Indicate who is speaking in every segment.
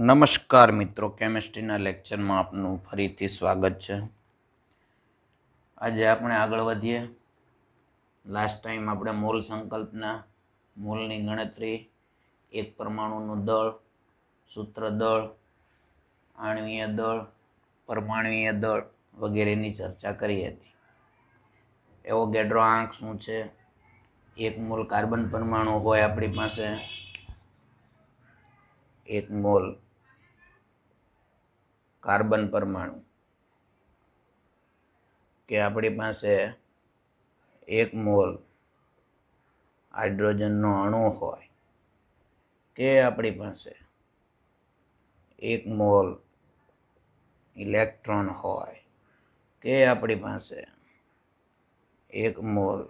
Speaker 1: નમસ્કાર મિત્રો, કેમિસ્ટ્રીના લેક્ચરમાં આપનું ફરીથી સ્વાગત છે. આજે આપણે આગળ વધીએ. લાસ્ટ ટાઈમ આપણે મોલ સંકલ્પના, મોલની ગણતરી, એક પરમાણુનું દળ, સૂત્ર દળ, આણ્વીય દળ, પરમાણ્વીય દળ વગેરેની ચર્ચા કરી હતી. એવોગેડ્રો આંક શું છે? એક મોલ કાર્બન પરમાણુ હોય આપણી પાસે, એક મોલ કાર્બન પરમાણુ કે આપણી પાસે એક મોલ હાઇડ્રોજનનો અણુ હોય કે આપણી પાસે એક મોલ ઇલેક્ટ્રોન હોય કે આપણી પાસે એક મોલ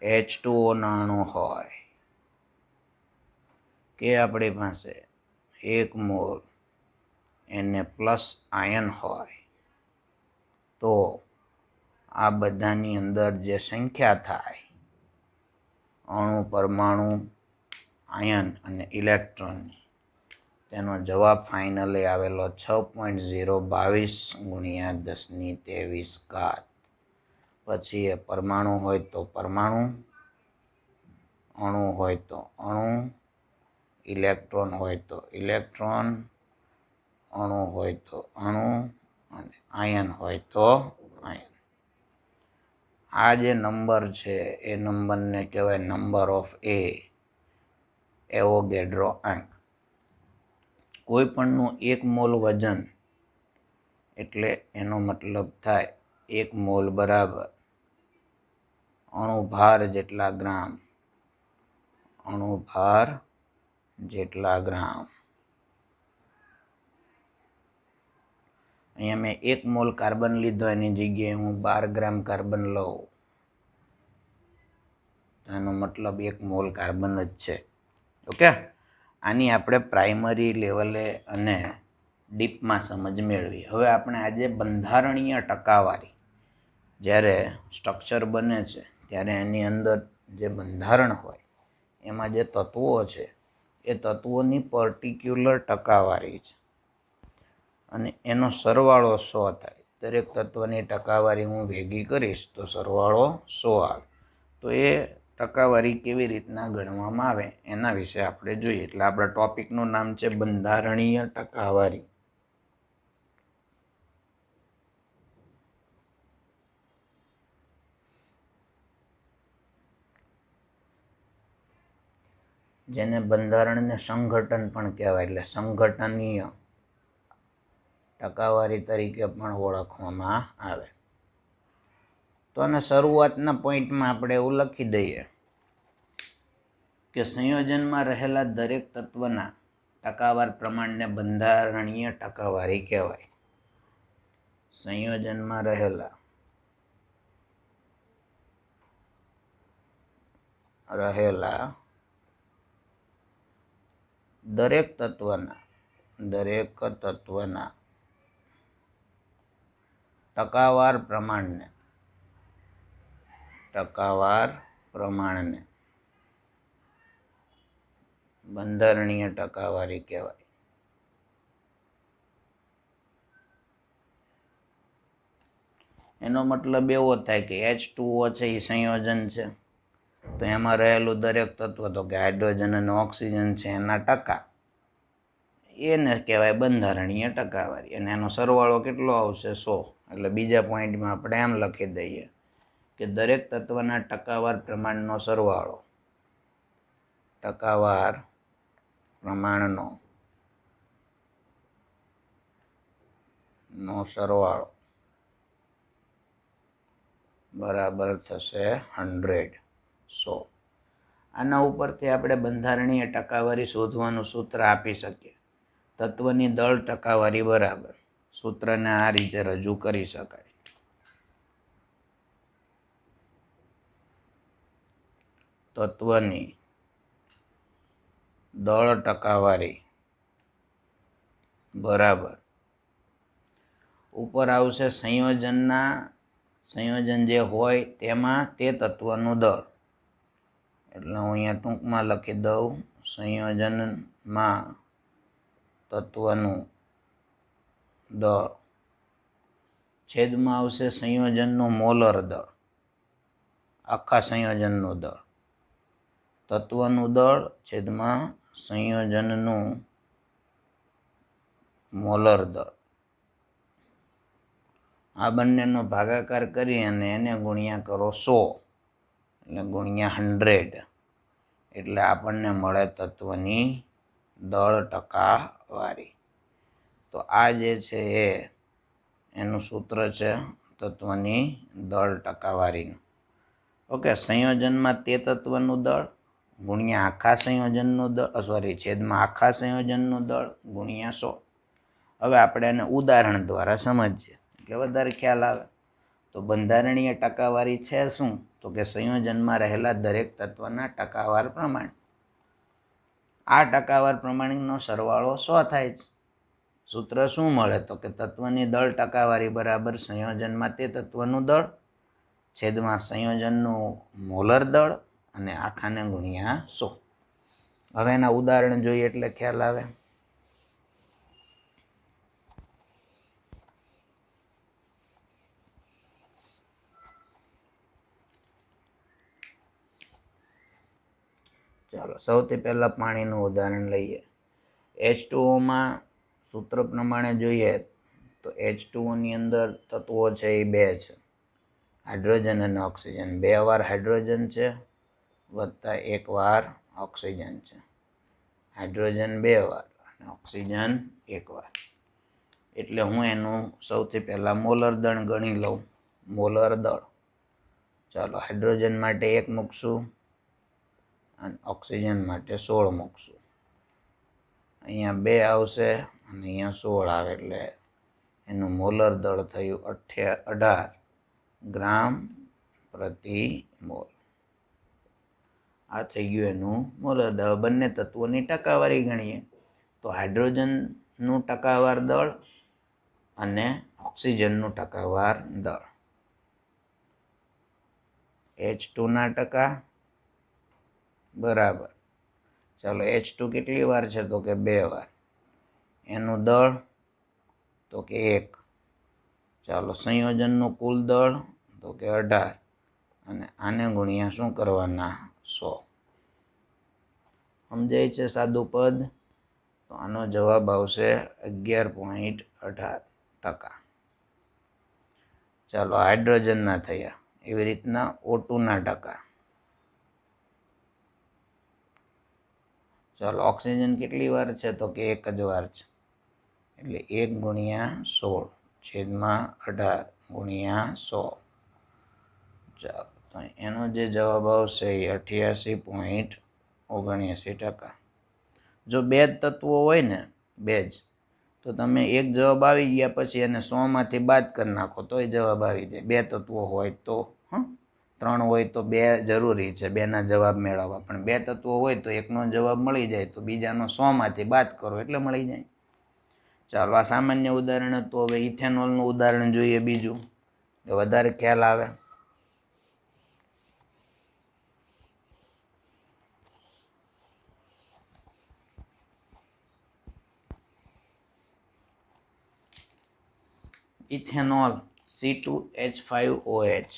Speaker 1: H2O ના અણુ હોય કે આપણી પાસે એક મોલ Na+ આયન હોય, તો આ બધાની અંદર જે સંખ્યા થાય અણુ, પરમાણુ, આયન અને ઇલેક્ટ્રોનની, તેનો જવાબ ફાઇનલી આવેલો 6.022 × 1023. પછી એ પરમાણુ હોય તો પરમાણુ, અણુ હોય તો અણુ, ઇલેક્ટ્રોન હોય તો ઇલેક્ટ્રોન, અણુ હોય તો અણુ અને આયન હોય તો આયન. આ જે નંબર છે એ નંબરને કહેવાય નંબર ઓફ એવોગેડ્રો આંક. કોઈ પણનું એક મોલ વજન એટલે એનો મતલબ થાય એક મોલ બરાબર અણુ ભાર જેટલા ગ્રામ, અણુ ભાર જેટલા ગ્રામ. અહીંયા મેં એક મોલ કાર્બન લીધો, એની જગ્યાએ હું 12 ગ્રામ કાર્બન લઉં, એનો મતલબ એક મોલ કાર્બન જ છે. ઓકે, આની આપણે પ્રાઇમરી લેવલે અને ડીપમાં સમજ મેળવી. હવે આપણે આજે બંધારણીય ટકાવારી, જ્યારે સ્ટ્રક્ચર બને છે ત્યારે એની અંદર જે બંધારણ હોય એમાં જે તત્વો છે એ તત્વોની પર્ટિક્યુલર ટકાવારી છે અને એનો સરવાળો 100 થાય. દરેક તત્વની ટકાવારી હું ભેગી કરીશ તો સરવાળો 100 આવે. તો એ ટકાવારી કેવી રીતના ગણવામાં આવે એના વિશે આપણે જોઈએ. એટલે આપણા ટોપિકનું નામ છે બંધારણીય ટકાવારી. જેને બંધારણને સંઘટન પણ કહેવાય, એટલે સંઘટનીય ટકાવારી તરીકે પણ ઓળખવામાં આવે. તો આના શરૂઆતના પોઈન્ટમાં આપણે એવું લખી દઈએ કે સંયોજનમાં રહેલા દરેક તત્વના ટકાવાર પ્રમાણને બંધારણીય ટકાવારી કહેવાય. સંયોજનમાં રહેલા દરેક તત્વના ટકાવાર પ્રમાણને બંધારણીય ટકાવારી કહેવાય. એનો મતલબ એવો થાય કે H2O છે એ સંયોજન છે, તો એમાં રહેલું દરેક તત્વ, તો કે હાઇડ્રોજન અને ઓક્સિજન છે એના ટકા, એને કહેવાય બંધારણીય ટકાવારી. અને એનો સરવાળો કેટલો આવશે? 100. એટલે બીજા પોઈન્ટમાં આપણે એમ લખી દઈએ કે દરેક તત્વના ટકાવાર પ્રમાણનો સરવાળો, ટકાવાર પ્રમાણનો સરવાળો બરાબર થશે 100. આના ઉપરથી આપણે બંધારણીય ટકાવારી શોધવાનું સૂત્ર આપી શકીએ. તત્વની દળ ટકાવારી બરાબર, સૂત્રને આ રીતે રજૂ કરી શકાય. તત્વની દળ ટકાવારી બરાબર, ઉપર આવશે સંયોજન જે હોય તેમાં તે તત્વનું દળ. એટલે હું અહીંયા ટૂંકમાં લખી દઉં સંયોજનમાં તત્વનું દળ છેદમાં આવશે સંયોજનનું મોલર દળ, આખા સંયોજનનું દળ. તત્વનું દળ છેદમાં સંયોજનનું મોલર દળ. આ બંનેનો ભાગાકાર કરી અને એને ગુણ્યા કરો 100 એટલે ગુણ્યા 100 એટલે આપણને મળે તત્વની દળ ટકાવારી. તો આ જે છે એનું સૂત્ર છે તત્વની દળ ટકાવારીનું. ઓકે, સંયોજનમાં તે તત્વનું દળ ગુણ્યા આખા સંયોજનનું દળ છેદમાં આખા સંયોજનનું દળ ગુણ્યા 100. હવે આપણે એને ઉદાહરણ દ્વારા સમજીએ એટલે વધારે ખ્યાલ આવે. તો બંધારણીય ટકાવારી છે શું? તો કે સંયોજનમાં રહેલા દરેક તત્વના ટકાવાર પ્રમાણ. આ ટકાવાર પ્રમાણનો સરવાળો 100 થાય છે. સૂત્ર શું મળે? તો કે તત્વની દળ ટકાવારી બરાબર સંયોજનમાં તે તત્વનું દળ છેદમાં સંયોજનનું મોલર દળ અને આખાને ગુણ્યા 100. હવે એના ઉદાહરણ જોઈએ એટલે ખ્યાલ આવે. ચાલો સૌથી પહેલાં પાણીનું ઉદાહરણ લઈએ. H2Oમાં સૂત્ર પ્રમાણે જોઈએ તો H2Oની અંદર તત્વો છે એ 2 છે, હાઇડ્રોજન અને ઓક્સિજન. 2 વાર હાઇડ્રોજન છે વત્તા 1 વાર ઓક્સિજન છે. હાઇડ્રોજન 2 વાર અને ઓક્સિજન 1 વાર. એટલે હું એનું સૌથી પહેલાં મોલર દળ ગણી લઉં. મોલર દળ ચાલો હાઇડ્રોજન માટે 1 મૂકશું અને ઓક્સિજન માટે 16 મૂકશું. અહીંયા 2 આવશે અને અહીંયા 16 આવે એટલે એનું મોલર દળ થયું 18 ગ્રામ પ્રતિ મોલ. આ થઈ ગયું એનું મોલર દળ. બંને તત્વોની ટકાવારી ગણીએ તો હાઇડ્રોજનનું ટકાવાર દળ અને ઓક્સિજનનું ટકાવાર દળ. H2ના ટકા બરાબર ચાલો H2 કેટલી વાર છે? તો કે 2 વાર. એનું દળ તો કે 1. ચાલો સંયોજનનું કુલ દળ તો કે 18 અને આને ગુણ્યા શું કરવાના? 100. સમજાય છે સાદું પદ? તો આનો જવાબ આવશે 11.18%. ચાલો હાઇડ્રોજનના થયા. એવી રીતના O2ના ટકા. ચાલો ઓક્સિજન કેટલી વાર છે? તો કે 1 જ વાર છે એટલે 1 ગુણ્યા 16 છેદમાં 18 ગુણ્યા 100. ચાલો તો એનો જે જવાબ આવશે એ 88.79%. જો 2 જ તત્વો હોય ને 2 જ, તો તમે એક જવાબ આવી ગયા પછી એને 100માંથી બાદ કરી નાખો તોય જવાબ આવી જાય. 2 તત્વો હોય તો 3 હોય તો 2 જરૂરી છે 2ના જવાબ મેળવવા, પણ 2 તત્વો હોય તો એકનો જવાબ મળી જાય તો બીજાનો 100માંથી બાદ કરો એટલે મળી જાય. ચાલો આ સામાન્ય ઉદાહરણ હતું. હવે ઇથેનોલનું ઉદાહરણ જોઈએ બીજું, તો વધારે ખ્યાલ આવે. Ethanol C2H5OH.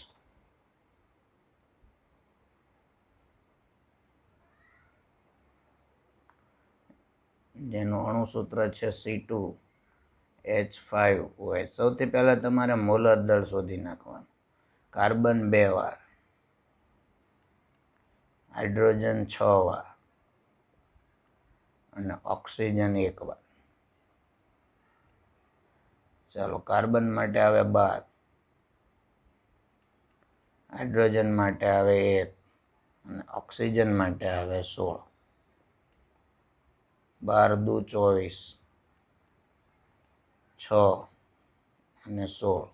Speaker 1: જેનું અણુસૂત્ર છે C2H5OH. સૌથી પહેલાં તમારે મોલર દળ શોધી નાખવાનું. કાર્બન 2 વાર, હાઇડ્રોજન 6 વાર અને ઓક્સિજન 1 વાર. ચાલો કાર્બન માટે આવે 12, હાઇડ્રોજન માટે આવે 1 અને ઓક્સિજન માટે આવે 16. 12 દુ 24, 6 અને 16.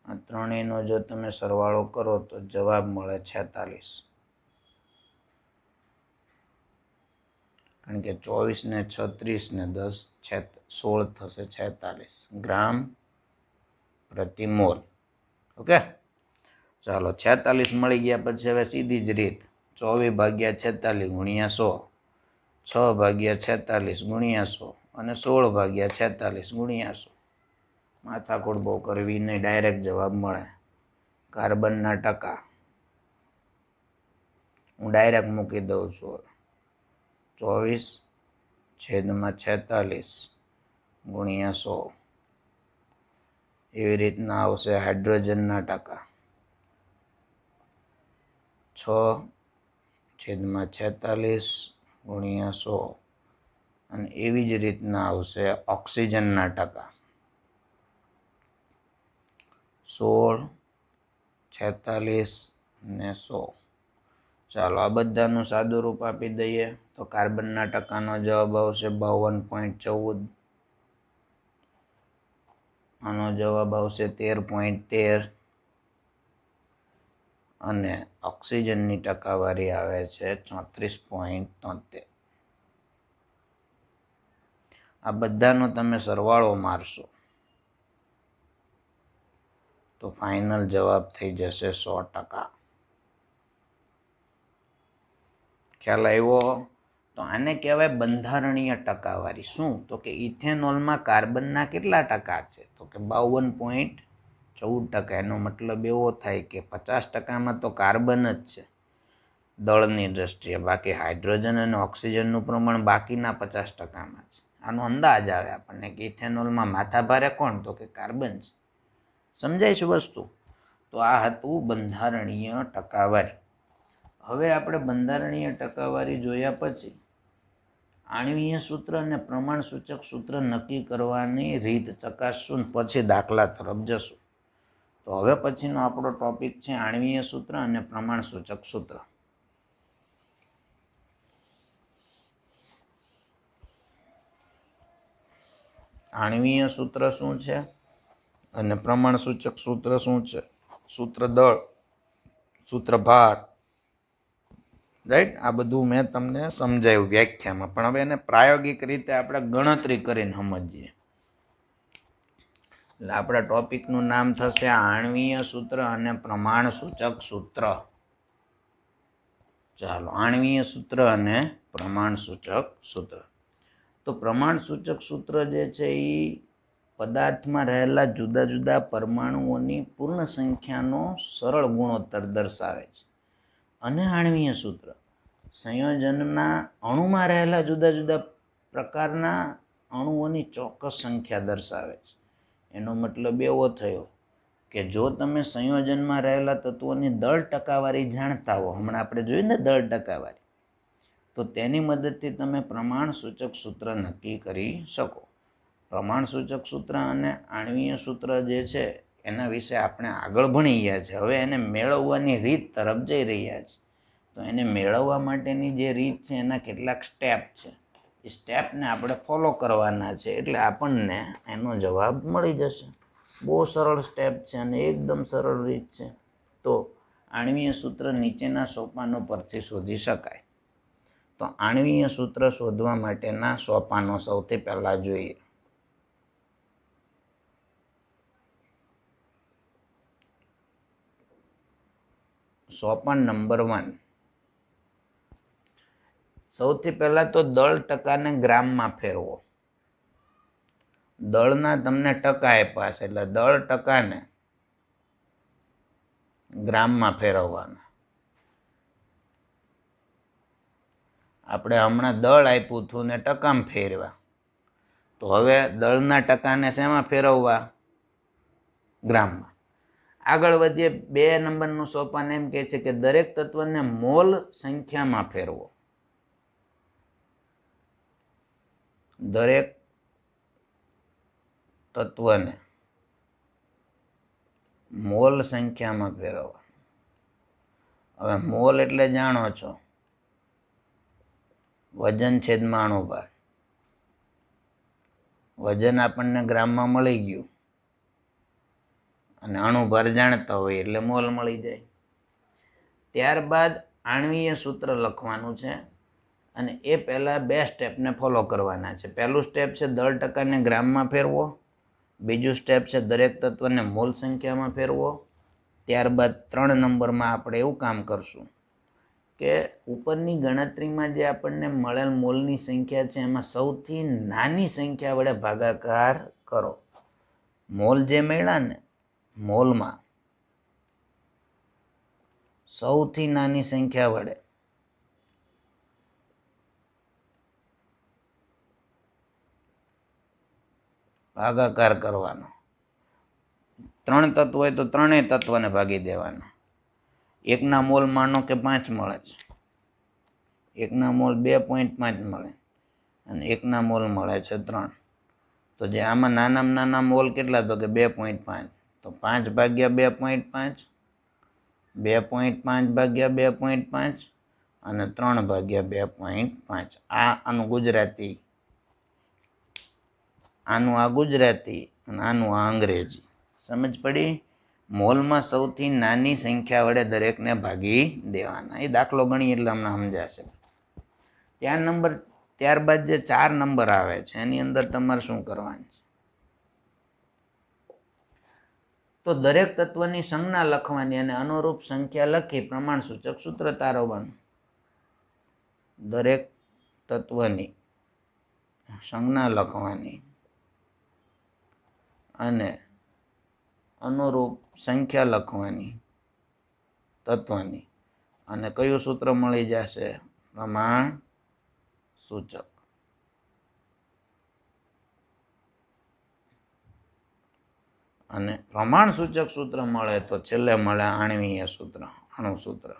Speaker 1: આ ત્રણેયનો જો તમે સરવાળો કરો તો જવાબ મળે 46. કારણ કે 24 ને 36 ને 10 16 થશે 46 ગ્રામ પ્રતિ મોલ. ઓકે ચાલો 46 મળી ગયા પછી હવે સીધી જ રીત 24 ભાગ્યા 46 ગુણ્યા 100, 6 ભાગ્યા 46 ગુણ્યા 100 અને 16 ભાગ્યા 46 ગુણ્યા 100. માથાકૂટ બહુ કરવી નહીં, ડાયરેક્ટ જવાબ મળે. કાર્બનના ટકા હું ડાયરેક્ટ મૂકી દઉં છું. 24/46 ગુણ્યા 100. એવી રીતના આવશે હાઇડ્રોજનના ટકા. 6/46 ગુણ્યા 100. અને એવી જ રીતના આવશે ઓક્સિજનના ટકા. 16, 46 ને 100. ચાલો આ બધાનું સાદું રૂપ આપી દઈએ તો કાર્બનના ટકાનો જવાબ આવશે 52.14. આનો જવાબ આવશે 13.13. અને ઓક્સિજનની ટકાવારી આવે છે 34.73. આ બધાનો તમે સરવાળો મારશો તો ફાઇનલ જવાબ થઈ જશે 100%. ખ્યાલ આવ્યો? તો આને કહેવાય બંધારણીય ટકાવારી. શું? તો કે ઇથેનોલમાં કાર્બનના કેટલા ટકા છે? તો કે 52.14%. એનો મતલબ એવો થાય કે 50%માં તો કાર્બન જ છે દળની દ્રષ્ટિએ, બાકી હાઇડ્રોજન અને ઓક્સિજનનું પ્રમાણ બાકીના 50%માં છે. આનો અંદાજ આવે આપણને કે ઇથેનોલમાં માથાભારે કોણ? તો કે કાર્બન છે. સમજાય છે વસ્તુ? તો આ હતું બંધારણીય ટકાવારી. હવે આપણે બંધારણીય ટકાવારી જોયા પછી આણ્વીય સૂત્ર અને પ્રમાણસૂચક સૂત્ર નક્કી કરવાની રીત ચકાસશું, પછી દાખલા તરફ જશું. તો હવે પછીનો આપણો ટોપિક છે આણ્વીય સૂત્ર અને પ્રમાણસૂચક સૂત્ર. આણ્વીય સૂત્ર શું છે અને પ્રમાણસૂચક સૂત્ર શું છે? સૂત્ર દળ, સૂત્ર ભાર, રાઈટ? આ બધું મેં તમને સમજાવ્યું વ્યાખ્યામાં, પણ હવે એને પ્રાયોગિક રીતે આપણે ગણતરી કરીને સમજીએ. એટલે આપણા ટોપિકનું નામ થશે આણ્વીય સૂત્ર અને પ્રમાણસૂચક સૂત્ર. ચાલો, આણ્વીય સૂત્ર અને પ્રમાણસૂચક સૂત્ર. તો પ્રમાણસૂચક સૂત્ર જે છે એ પદાર્થમાં રહેલા જુદા જુદા પરમાણુઓની પૂર્ણ સંખ્યાનો સરળ ગુણોત્તર દર્શાવે છે. અને આણ્વીય સૂત્ર સંયોજનના અણુમાં રહેલા જુદા જુદા પ્રકારના અણુઓની ચોક્કસ સંખ્યા દર્શાવે છે. એનો મતલબ એવો થયો કે જો તમે સંયોજનમાં રહેલા તત્વોની દળ ટકાવારી જાણતા હો, હમણાં આપણે જોયું ને દળ ટકાવારી, તો તેની મદદથી તમે પ્રમાણસૂચક સૂત્ર નક્કી કરી શકો. પ્રમાણસૂચક સૂત્ર અને આણ્વીય સૂત્ર જે છે એના વિશે આપણે આગળ ભણી ગયા છે. હવે એને મેળવવાની રીત તરફ જઈ રહ્યા છે. તો એને મેળવવા માટેની જે રીત છે એના કેટલાક સ્ટેપ છે. એ સ્ટેપને આપણે ફોલો કરવાના છે એટલે આપણને એનો જવાબ મળી જશે. બહુ સરળ સ્ટેપ છે અને એકદમ સરળ રીત છે. તો આણ્વીય સૂત્ર નીચેના સોપાનો પરથી શોધી શકાય. તો આણ્વીય સૂત્ર શોધવા માટેના સોપાનો સૌથી પહેલા જોઈએ. સોપાન નંબર 1. સૌથી પહેલા તો દળ ટકાને ગ્રામમાં ફેરવો. દળના તમને ટકા આપ્યા છે એટલે દળ ટકાને ગ્રામમાં ફેરવવાના. આપણે હમણાં દળ આપ્યું હતું ને ટકામાં ફેરવ્યા. તો હવે દળના ટકાને શેમાં ફેરવવા? ગ્રામમાં. આગળ વધીએ. 2 નંબરનું સોપાન એમ કહે છે કે દરેક તત્વને મોલ સંખ્યામાં ફેરવો. દરેક તત્વને મોલ સંખ્યામાં ફેરવવા. હવે મોલ એટલે જાણો છો વજન છેદમાં અણુભાર. વજન આપણને ગ્રામમાં મળી ગયું અને અણુભાર જાણતા હોય એટલે મોલ મળી જાય. ત્યારબાદ આણ્વીય સૂત્ર લખવાનું છે અને એ પહેલાં 2 સ્ટેપને ફોલો કરવાના છે. પહેલું સ્ટેપ છે દળ ટકાને ગ્રામમાં ફેરવો. બીજું સ્ટેપ છે દરેક તત્વને મોલ સંખ્યામાં ફેરવો. ત્યારબાદ 3 નંબરમાં આપણે એવું કામ કરશું કે ઉપરની ગણતરીમાં જે આપણને મળેલ મોલની સંખ્યા છે એમાં સૌથી નાની સંખ્યા વડે ભાગાકાર કરો. મોલ જે મળ્યા ને મોલમાં સૌથી નાની સંખ્યા વડે ભાગાકાર કરવાનો. 3 તત્વ હોય તો ત્રણેય તત્વને ભાગી દેવાના. એકના મોલ માનો કે 5 મળે છે, એકના મોલ 2.5 મળે અને એકના મોલ મળે છે 3. તો જે આમાં નાનામાં નાના મોલ કેટલા તો કે 2.5. તો 5 ભાગ્યા 2.5, 2.5 ભાગ્યા 2.5 અને 3 ભાગ્યા 2.5. આનું ગુજરાતી, આનું આ ગુજરાતી અને આનું આ અંગ્રેજી. સમજ પડી? મોલમાં સૌથી નાની સંખ્યા વડે દરેકને ભાગી દેવાના. એ દાખલો ગણી એટલે અમને સમજાશે. ત્યારબાદ જે 4 નંબર આવે છે એની અંદર તમારે શું કરવાનું છે? તો દરેક તત્વની સંજ્ઞા લખવાની અને અનુરૂપ સંખ્યા લખી પ્રમાણસૂચક સૂત્ર તારવવાનું. દરેક તત્વની સંજ્ઞા લખવાની અને અનુરૂપ સંખ્યા લખવાની તત્વની અને કયું સૂત્ર મળી જશે? પ્રમાણ સૂચક. અને પ્રમાણ સૂચક સૂત્ર મળે તો છેલ્લે મળે આણ્વીય સૂત્ર, અણુ સૂત્ર.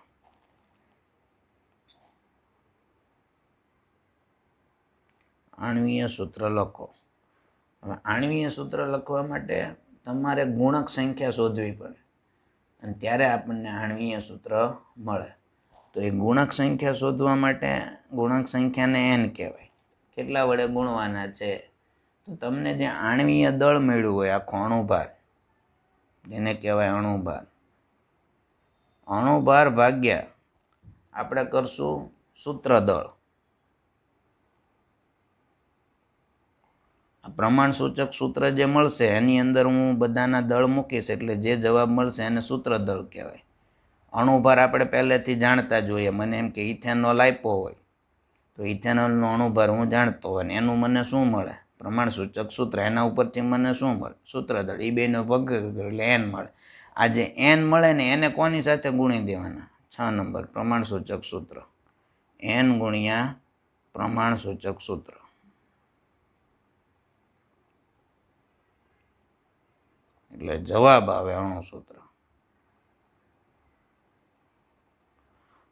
Speaker 1: આણ્વીય સૂત્ર લખો. હવે આણ્વીય સૂત્ર લખવા માટે તમારે ગુણક સંખ્યા શોધવી પડે અને ત્યારે આપણને આણ્વીય સૂત્ર મળે. તો એ ગુણક સંખ્યા શોધવા માટે ગુણક સંખ્યાને n કહેવાય. કેટલા વડે ગુણવાના છે? તો તમને જે આણ્વીય દળ મળ્યું હોય આખો અણુભાર, જેને કહેવાય અણુભાર, અણુભાર ભાગ્યા આપણે કરશું સૂત્ર દળ. પ્રમાણ સૂચક સૂત્ર જે મળશે એની અંદર હું બધાના દળ મૂકીશ એટલે જે જવાબ મળશે એને સૂત્ર દળ કહેવાય. અણુભાર આપણે પહેલેથી જાણતા જોઈએ. મને એમ કે ઇથેનોલ આપ્યો હોય તો ઇથેનોલનો અણુભાર હું જાણતો હોય ને એનું મને શું મળે? પ્રમાણ સૂચક સૂત્ર. એના ઉપરથી મને શું મળે? સૂત્ર દળ. એ બેનો ભગ એટલે n મળે. આ જે n મળે ને એને કોની સાથે ગુણી દેવાના? 6 નંબર પ્રમાણ સૂચક સૂત્ર. n ગુણ્યા પ્રમાણ સૂચક સૂત્ર એટલે જવાબ આવે અણુ સૂત્ર.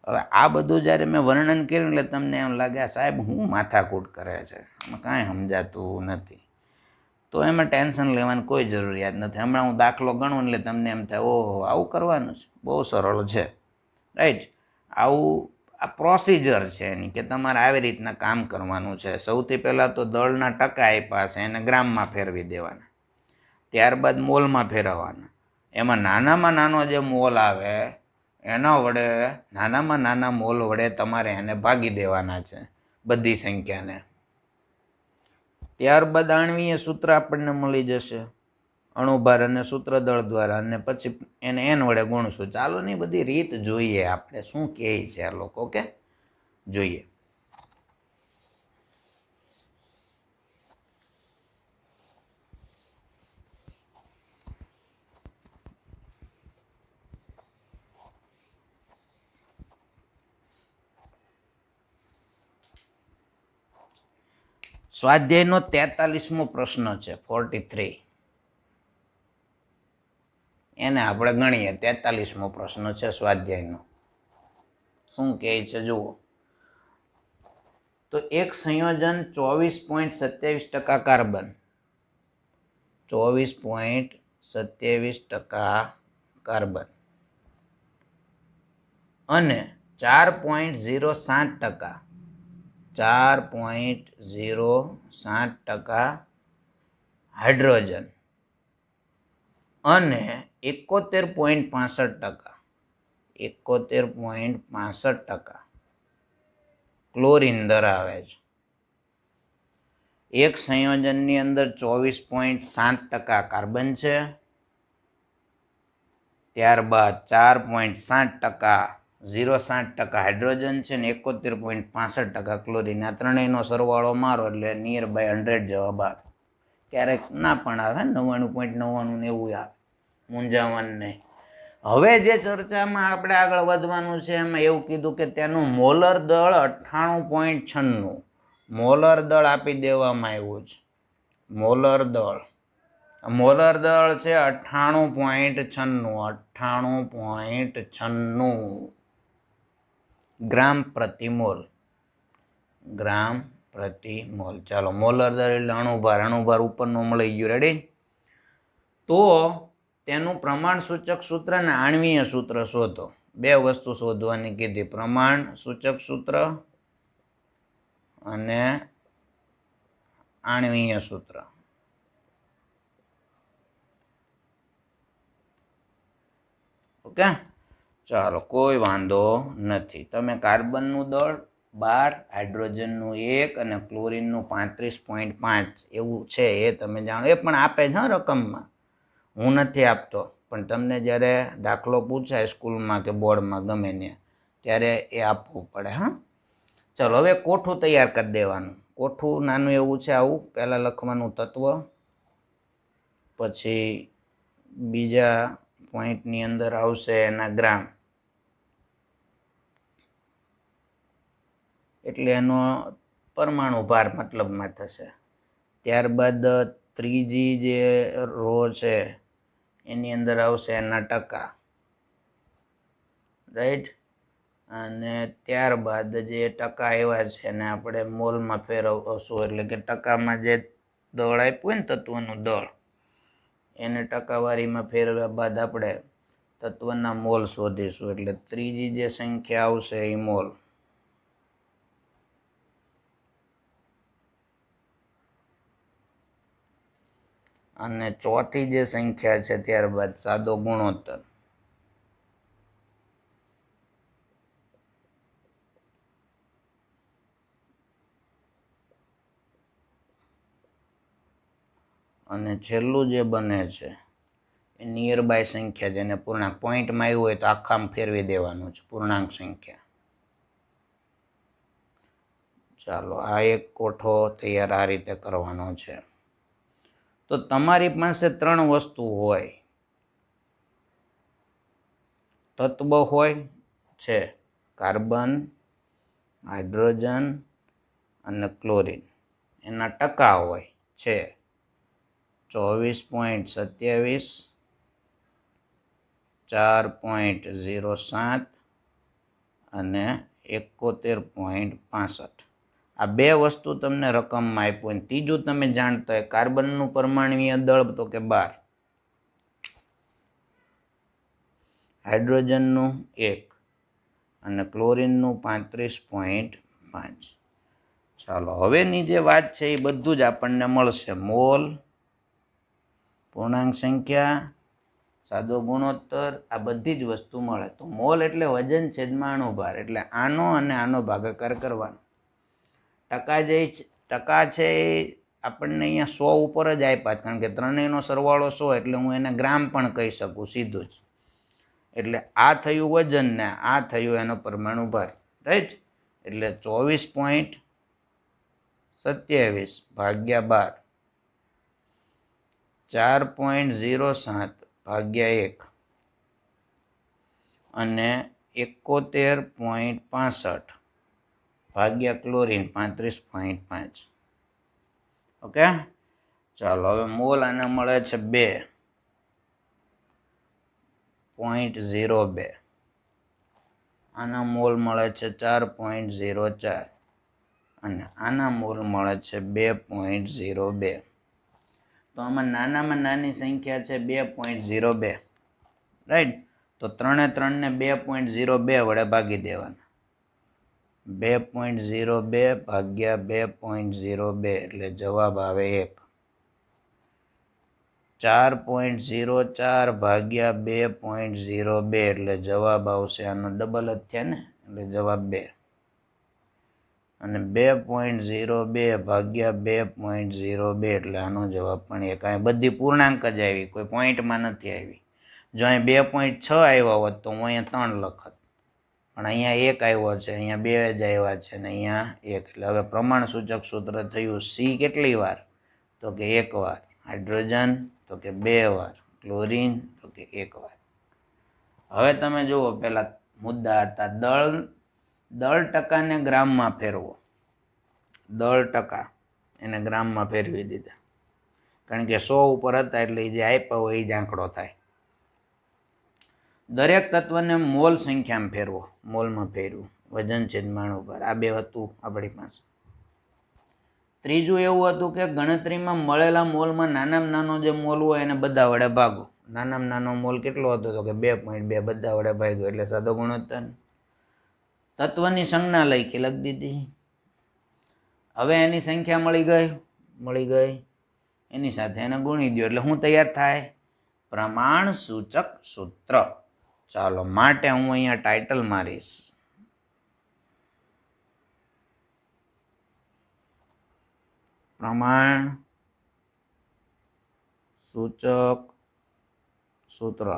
Speaker 1: હવે આ બધું જ્યારે મેં વર્ણન કર્યું એટલે તમને એમ લાગે સાહેબ હું માથાકૂટ કરે છે, એમાં કાંઈ સમજાતું નથી. તો એમાં ટેન્શન લેવાની કોઈ જરૂરિયાત નથી. હમણાં હું દાખલો ગણું એટલે તમને એમ થાય ઓહો આવું કરવાનું છે, બહુ સરળ છે, રાઈટ. આવું આ પ્રોસિજર છે એની કે તમારે આવી રીતના કામ કરવાનું છે. સૌથી પહેલાં તો દળના ટકા આપ્યા છે એને ગ્રામમાં ફેરવી દેવાના, ત્યારબાદ મોલમાં ફેરવવાના. એમાં નાનામાં નાનો જે મોલ આવે એના વડે, નાનામાં નાના મોલ વડે તમારે એને ભાગી દેવાના છે બધી સંખ્યાને. ત્યારબાદ આણ્વીય સૂત્ર આપણને મળી જશે અણુભાર અને સૂત્ર દળ દ્વારા, અને પછી એને n વડે ગુણશું. ચાલો ની બધી રીત જોઈએ આપણે શું કહે છે આ લોકો, કે જોઈએ. સ્વાધ્યાયનો 43મો પ્રશ્ન છે, 43. એને આપણે ગણીએ. 43મો પ્રશ્ન છે સ્વાધ્યાયનો. શું કહે છે જુઓ. તો એક સંયોજન 24.27% કાર્બન, 24.27% કાર્બન અને 4.07% 4.07% હાઇડ્રોજન અને 71.65% ક્લોરીન ધરાવે છે. એક સંયોજનની અંદર 24.7% કાર્બન છે, ત્યારબાદ 4.7% 0.7% હાઇડ્રોજન છે ને 71.65% ક્લોરીન. આ ત્રણેયનો સરવાળો મારો એટલે નિયર બાય 100 જવાબ આવે. ક્યારેક ના પણ આવે, 99.99 ને એવું આવે, મૂંઝાવાનું નહીં. હવે જે ચર્ચામાં આપણે આગળ વધવાનું છે એમાં એવું કીધું કે તેનું મોલર દળ 98.96. મોલર દળ આપી દેવામાં આવ્યું છે. મોલર દળ છે 98.96. 98.96 ગ્રામ પ્રતિ મોલ. ગ્રામ પ્રતિ મોલ. ચાલો, મોલર દળ એટલે અણુભાર ઉપરનું મળી ગયું. રેડી? તો તેનું પ્રમાણ સૂચક સૂત્ર અને આણ્વીય સૂત્ર શોધો. બે વસ્તુ શોધવાની કીધી, પ્રમાણ સૂચક સૂત્ર અને આણ્વીય સૂત્ર. ઓકે, ચાલો, કોઈ વાંધો નથી. તમે કાર્બનનું દળ 12, હાઇડ્રોજનનું 1 અને ક્લોરીનનું 35.5 એવું છે એ તમે જાણો. એ પણ આપે છે રકમમાં, હું નથી આપતો, પણ તમને જ્યારે દાખલો પૂછાય સ્કૂલમાં કે બોર્ડમાં ગમે ને ત્યારે એ આપવું પડે. હા, ચાલો, હવે કોઠું તૈયાર કરી દેવાનું. કોઠું નાનું એવું છે આવું. પહેલાં લખવાનું તત્વ, પછી બીજા પોઈન્ટની અંદર આવશે એના ગ્રામ, એટલે એનો પરમાણુ ભાર મતલબમાં થશે. ત્યારબાદ ત્રીજી જે રો છે એની અંદર આવશે એના ટકા, રાઈટ? અને ત્યારબાદ જે ટકા આવ્યા છે એને આપણે મોલમાં ફેરવશું, એટલે કે ટકામાં જે દળ આપ્યું ને તત્વનું દળ, એને ટકાવારીમાં ફેરવ્યા બાદ આપણે તત્વના મોલ શોધીશું. એટલે ત્રીજી જે સંખ્યા આવશે એ મોલ, અને ચોથી જે સંખ્યા છે ત્યારબાદ સાદો ગુણોત્તર. અને છેલ્લું જે બને છે એ નિયર બાય સંખ્યા, જેને પૂર્ણાંક પોઈન્ટમાં આવ્યું હોય તો આખામાં ફેરવી દેવાનું છે, પૂર્ણાંક સંખ્યા. ચાલો, આ એક કોઠો તૈયાર આ રીતે કરવાનો છે. તો તમારી પાસે 3 વસ્તુ હોય, તત્વ હોય છે કાર્બન, હાઇડ્રોજન અને ક્લોરીન. એના ટકા હોય છે 24.27, 4.07 અને 71.65. આ બે વસ્તુ તમને રકમમાં આપ્યું. ત્રીજું તમે જાણતા હોય, કાર્બનનું પરમાણ્વીય દળ તો કે 12, હાઇડ્રોજનનું 1 અને ક્લોરીનનું 35.5. ચાલો, હવેની જે વાત છે એ બધું જ આપણને મળશે. મોલ, પૂર્ણાંક સંખ્યા, સાદો ગુણોત્તર, આ બધી જ વસ્તુ મળે. તો મોલ એટલે વજન છેદમાં અણુભાર, એટલે આનો અને આનો ભાગાકાર કરવાનો. ટકા છે એ આપણને અહીંયા 100 ઉપર જ આપ્યા, કારણ કે ત્રણેયનો સરવાળો 100, એટલે હું એને ગ્રામ પણ કહી શકું સીધું જ. એટલે આ થયું વજન ને આ થયું એનો પરમાણુ ભાર, રાઈટ? એટલે 24.27 ભાગ્યા 12, 4.07 ભાગ્યા 1 અને 71.65 ભાગ્યા ક્લોરીન 35.5. ઓકે, ચાલો, હવે મોલ આને મળે છે 2.02, આના મોલ મળે છે 4.04 અને આના મોલ મળે છે 2.02. તો આમાં નાનામાં નાની સંખ્યા છે 2.02, રાઈટ? તો 3 ને 2.02 વડે ભાગી દેવાના. 2.02 ભાગ્યા 2.02 એટલે જવાબ આવે 1. 4.04 ભાગ્યા 2.02 એટલે જવાબ આવશે, આનો ડબલ જ થયા ને, એટલે જવાબ 2. અને 2.02 ભાગ્યા 2.02 એટલે આનો જવાબ પણ 1. અહીં બધી પૂર્ણાંક જ આવી, કોઈ પોઈન્ટમાં નથી આવી. જો અહીં 2.6 આવ્યા હોત તો હું અહીંયા 3 લખત, પણ અહીંયા એક આવ્યો છે, અહીંયા બે જ આવ્યા છે ને અહીંયા એક. એટલે હવે પ્રમાણસૂચક સૂત્ર થયું સી કેટલી વાર? તો કે એક વાર. હાઇડ્રોજન તો કે બે વાર. ક્લોરીન તો કે એક વાર. હવે તમે જુઓ, પેલા મુદ્દા હતા દળ ટકાને ગ્રામમાં ફેરવો. દળ ટકા એને ગ્રામમાં ફેરવી દીધા, કારણ કે 100 ઉપર હતા એટલે જે આપ્યા હોય એ જ આંકડો થાય. દરેક તત્વને મોલ સંખ્યામાં ફેરવો. મોલમાં ફેરવું. વજન છેદમાણ ઉપર. આ બે હતું આપણી પાસે. ત્રીજું એવું હતું કે ગણતરીમાં મળેલા મોલમાં નાનામાં નાનો જે મોલ હોય એને બધા વડે ભાગો. નાનામાં નાનો મોલ કેટલો હતો? તો કે 2.2. બધા વડે ભાગ્યો એટલે સાદો ગુણોત્તર. તત્વની સંજ્ઞા લખી દીધી. હવે એની સંખ્યા મળી ગઈ. એની સાથે એને ગુણી દો એટલે શું તૈયાર થાય? પ્રમાણસૂચક સૂત્ર. ચાલો, માટે હું અહીંયા ટાઇટલ મારીશ પ્રમાણસૂચક સૂત્ર.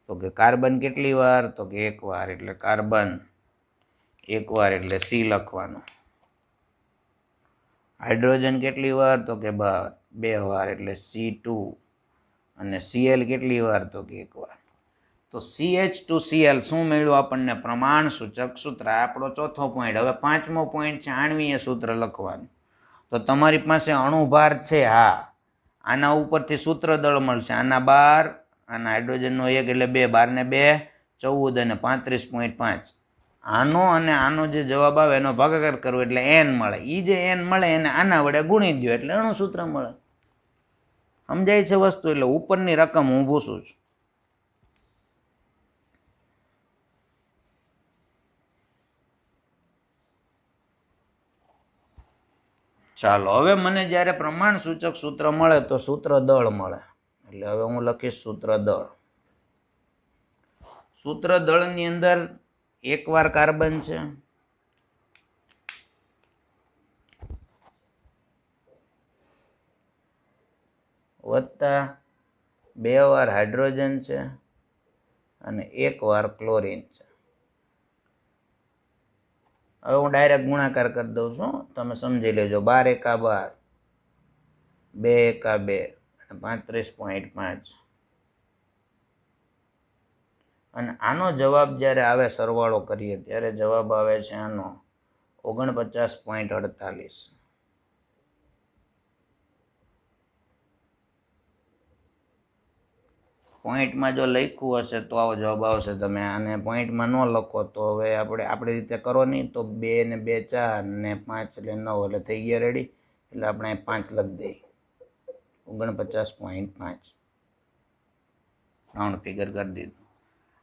Speaker 1: તો કે કાર્બન કેટલી વાર? તો કે એક વાર, એટલે કાર્બન એક વાર એટલે સી લખવાનું. હાઇડ્રોજન કેટલી વાર? તો કે બે વાર એટલે C2. અને Cl કેટલી વાર? તો કે એક વાર. તો CH2Cl શું મળ્યું આપણને? પ્રમાણસૂચક સૂત્ર. આપણો ચોથો પોઈન્ટ. હવે પાંચમો પોઈન્ટ છે આણ્વીય સૂત્ર લખવાનું. તો તમારી પાસે અણુભાર છે, હા, આના ઉપરથી સૂત્ર દળ મળશે. આના 12, આના હાઇડ્રોજનનો 1 એટલે 2, 12 ને 2 14 અને 35.5. આનો અને આનો જે જવાબ આવે એનો ભાગાકાર કરવો એટલે n મળે. એ જે n મળે એને આના વડે ગુણી દો એટલે અણુસૂત્ર મળે. સમજાય છે વસ્તુ? એટલે ઉપરની રકમ હું ભૂસું છું. ચાલો, હવે મને જ્યારે પ્રમાણસૂચક સૂત્ર મળે તો સૂત્ર દળ મળે. એટલે હવે હું લખીશ સૂત્ર દળ. સૂત્ર દળની અંદર એક વાર કાર્બન છે, વત્તા 2 વાર હાઇડ્રોજન છે અને 1 વાર ક્લોરીન છે. હવે હું ડાયરેક્ટ ગુણાકાર કરી દઉં છું, તમે સમજી લેજો. 12 એકા 12, 2 એકા 2 અને 35.5. અને આનો જવાબ જ્યારે આવે, સરવાળો કરીએ ત્યારે જવાબ આવે છે આનો 49.48. પોઈન્ટમાં જો લખ્યું હશે તો આવો જવાબ આવશે. તમે આને પોઈન્ટમાં ન લખો તો હવે આપણી રીતે કરો નહીં તો 2 ને 2 4 ને 5 એટલે 9 એટલે થઈ ગયા રેડી. એટલે આપણે 5 લખી દઈએ. 49.5 રાઉન્ડ ફિગર કરી દીધું.